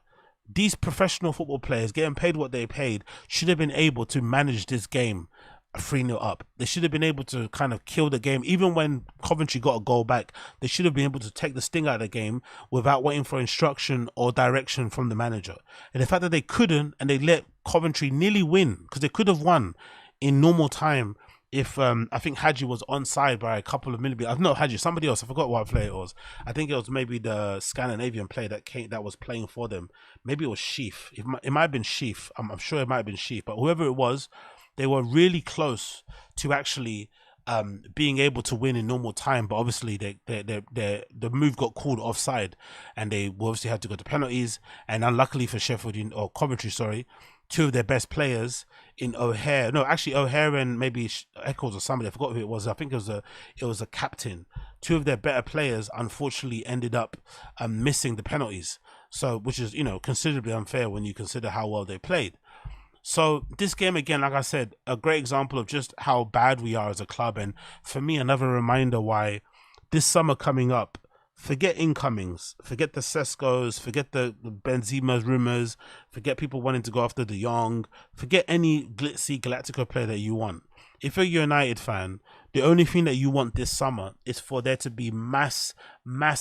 These professional football players getting paid what they paid should have been able to manage this game 3-0 up. They should have been able to kind of kill the game. Even when Coventry got a goal back, they should have been able to take the sting out of the game without waiting for instruction or direction from the manager. And the fact that they couldn't, and they let Coventry nearly win, because they could have won in normal time if I think Haji was onside by a couple of millimeters. No, Haji, somebody else. I forgot what player it was. I think it was maybe the Scandinavian player that was playing for them. Maybe it was Sheaf. It might have been Sheaf. I'm sure it might have been Sheaf. But whoever it was, they were really close to actually being able to win in normal time, but obviously the move got called offside, and they obviously had to go to penalties. And unluckily for Coventry, sorry, 2 of their best players in O'Hare, O'Hare and maybe Eccles or somebody, I forgot who it was. I think it was a captain. 2 of their better players unfortunately ended up missing the penalties. So, which is considerably unfair when you consider how well they played. So this game, again, like I said, a great example of just how bad we are as a club. And for me, another reminder why this summer coming up, forget incomings, forget the Sescos, forget the Benzema's rumors, forget people wanting to go after De Jong, forget any glitzy Galactico player that you want. If you're a United fan, the only thing that you want this summer is for there to be mass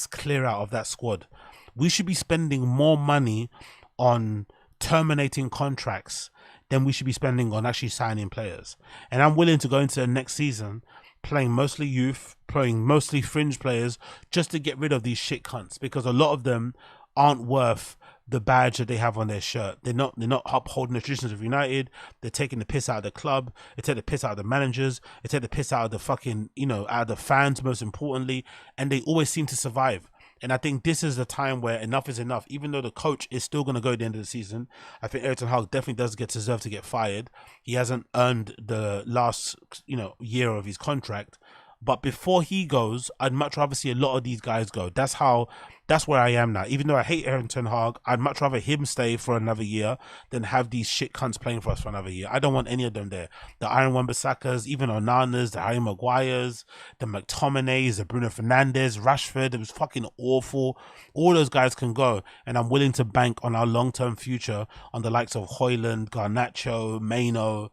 clear out of that squad. We should be spending more money on terminating contracts than we should be spending on actually signing players. And I'm willing to go into the next season playing mostly youth, playing mostly fringe players, just to get rid of these shit cunts, because a lot of them aren't worth the badge that they have on their shirt. They're not upholding the traditions of United. They're taking the piss out of the club. They take the piss out of the managers. They take the piss out of the fucking, out of the fans, most importantly. And they always seem to survive. And I think this is the time where enough is enough. Even though the coach is still going to go at the end of the season, I think Erik ten Hag definitely does deserve to get fired. He hasn't earned the last, year of his contract. But before he goes, I'd much rather see a lot of these guys go. That's where I am now. Even though I hate Erik ten Hag, I'd much rather him stay for another year than have these shit cunts playing for us for another year. I don't want any of them there. The Aaron Wan-Bissakas, even Onanas, the Harry Maguires, the McTominays, the Bruno Fernandes, Rashford, it was fucking awful. All those guys can go, and I'm willing to bank on our long-term future on the likes of Hojlund, Garnacho, Maino,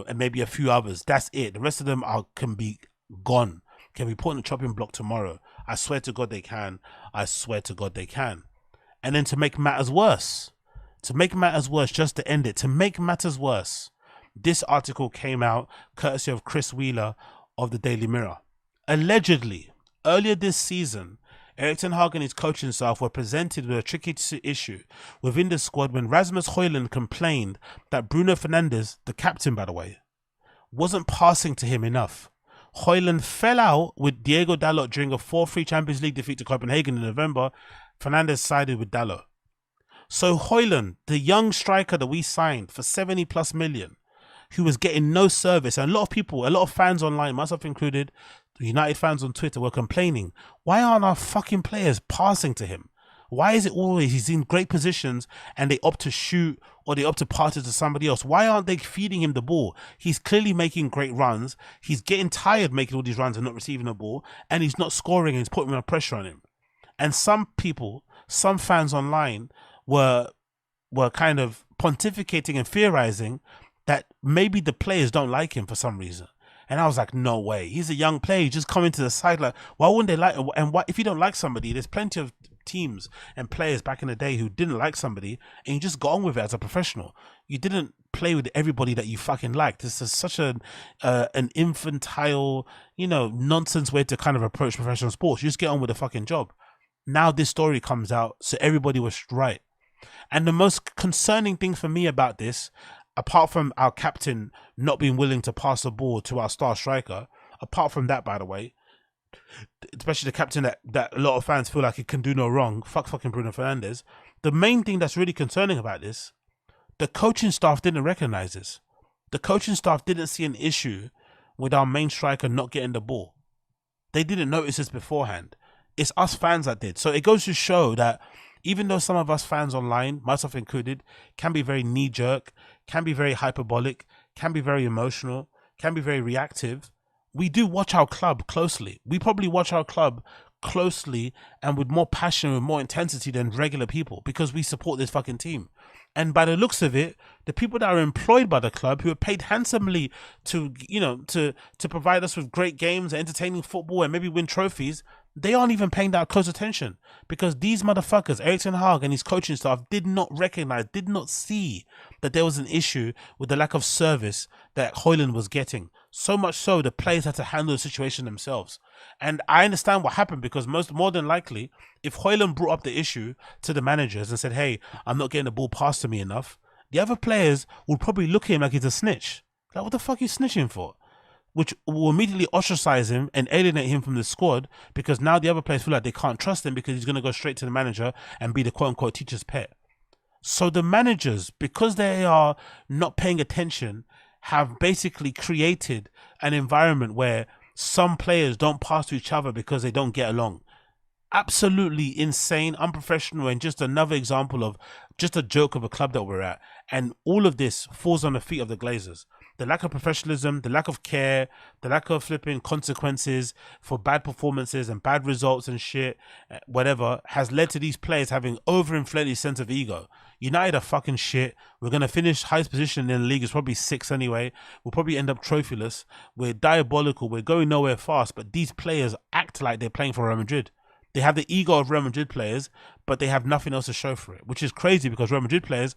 and maybe a few others. That's it. The rest of them can be gone, can be put on the chopping block tomorrow. I swear to God they can. I swear to God they can. And then to make matters worse, just to end it, to make matters worse, this article came out courtesy of Chris Wheeler of the Daily Mirror. Allegedly, earlier this season, Erik ten Hag and his coaching staff were presented with a tricky issue within the squad when Rasmus Hojlund complained that Bruno Fernandes, the captain by the way, wasn't passing to him enough. Hojlund fell out with Diogo Dalot during a 4-3 Champions League defeat to Copenhagen in November. Fernandes sided with Dalot. So Hojlund, the young striker that we signed for 70 plus million, who was getting no service, and a lot of people, a lot of fans online, myself included, United fans on Twitter, were complaining, why aren't our fucking players passing to him? Why is it always he's in great positions and they opt to shoot or they opt to pass it to somebody else? Why aren't they feeding him the ball? He's clearly making great runs. He's getting tired making all these runs and not receiving the ball, and he's not scoring, and he's putting more pressure on him. And some people, some fans online were kind of pontificating and theorizing that maybe the players don't like him for some reason. And I was like, no way. He's a young player. He's just coming to the side. Like, why wouldn't they like him? And why, if you don't like somebody, there's plenty of teams and players back in the day who didn't like somebody and you just got on with it as a professional. You didn't play with everybody that you fucking liked. This is such an infantile, nonsense way to kind of approach professional sports. You just get on with the fucking job. Now this story comes out, so everybody was right. And the most concerning thing for me about this, apart from our captain not being willing to pass the ball to our star striker, apart from that, by the way, especially the captain that a lot of fans feel like he can do no wrong, fucking Bruno Fernandes, the main thing that's really concerning about this, the coaching staff didn't recognize this. The coaching staff didn't see an issue with our main striker not getting the ball. They didn't notice this beforehand. It's us fans that did. So it goes to show that even though some of us fans online, myself included, can be very knee-jerk, can be very hyperbolic, can be very emotional, can be very reactive, we do watch our club closely. We probably watch our club closely and with more passion, with more intensity than regular people, because we support this fucking team. And by the looks of it, the people that are employed by the club, who are paid handsomely to provide us with great games, entertaining football, and maybe win trophies, they aren't even paying that close attention, because these motherfuckers, Erik ten Hag and his coaching staff, did not recognize, did not see that there was an issue with the lack of service that Hojlund was getting. So much so, the players had to handle the situation themselves. And I understand what happened, because more than likely, if Hojlund brought up the issue to the managers and said, hey, I'm not getting the ball passed to me enough, the other players would probably look at him like he's a snitch. Like, what the fuck are you snitching for? Which will immediately ostracize him and alienate him from the squad, because now the other players feel like they can't trust him, because he's going to go straight to the manager and be the quote-unquote teacher's pet. So the managers, because they are not paying attention, have basically created an environment where some players don't pass to each other because they don't get along. Absolutely insane, unprofessional, and just another example of just a joke of a club that we're at. And all of this falls on the feet of the Glazers. The lack of professionalism, the lack of care, the lack of flipping consequences for bad performances and bad results and shit, whatever, has led to these players having overinflated sense of ego. United are fucking shit. We're going to finish highest position in the league. It's probably 6th anyway. We'll probably end up trophyless. We're diabolical. We're going nowhere fast. But these players act like they're playing for Real Madrid. They have the ego of Real Madrid players, but they have nothing else to show for it, which is crazy, because Real Madrid players,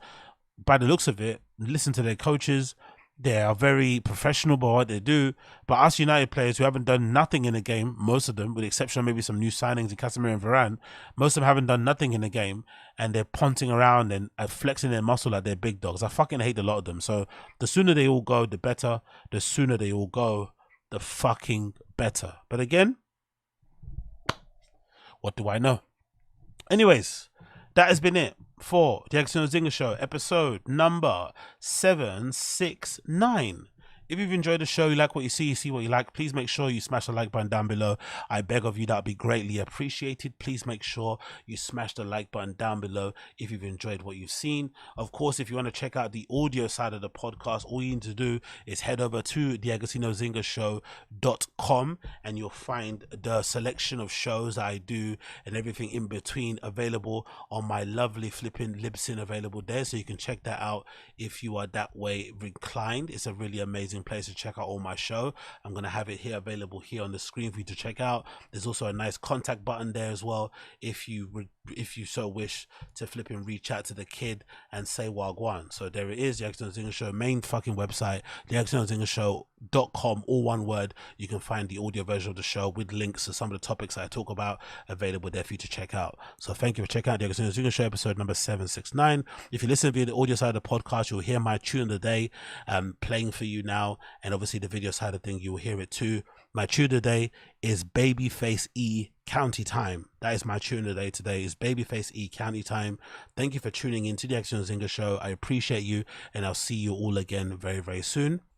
by the looks of it, listen to their coaches. They are very professional about what they do. But us United players who haven't done nothing in the game, most of them, with the exception of maybe some new signings in Casemiro and Varane, most of them haven't done nothing in the game, and they're punting around and flexing their muscle like they're big dogs. I fucking hate a lot of them. So the sooner they all go, the better. The sooner they all go, the fucking better. But again, what do I know? Anyways, that has been it for the Agostinho Zinga Show, episode number 769. If you've enjoyed the show, you like what you see what you like, please make sure you smash the like button down below. I beg of you, that would be greatly appreciated. Please make sure you smash the like button down below if you've enjoyed what you've seen. Of course, if you want to check out the audio side of the podcast, all you need to do is head over to theagostinozingashow.com and you'll find the selection of shows I do and everything in between available on my lovely flipping Libsyn available there. So you can check that out if you are that way inclined. It's a really amazing place to check out all my show. I'm going to have it here available here on the screen for you to check out. There's also a nice contact button there as well if you so wish to flip and reach out to the kid and say wagwan. So there it is, the Agostinho Zinga Show main fucking website, the agostinhozingashow.com, all one word. You can find the audio version of the show with links to some of the topics I talk about available there for you to check out. So thank you for checking out the Agostinho Zinga Show episode number 769. If you listen via the audio side of the podcast, you'll hear my tune of the day playing for you now, and obviously the video side of thing, you'll hear it too. My tune today is Babyface E County Time. That is my tune today. Today is Babyface E County Time. Thank you for tuning in to the Action Zinga Show. I appreciate you, and I'll see you all again very, very soon.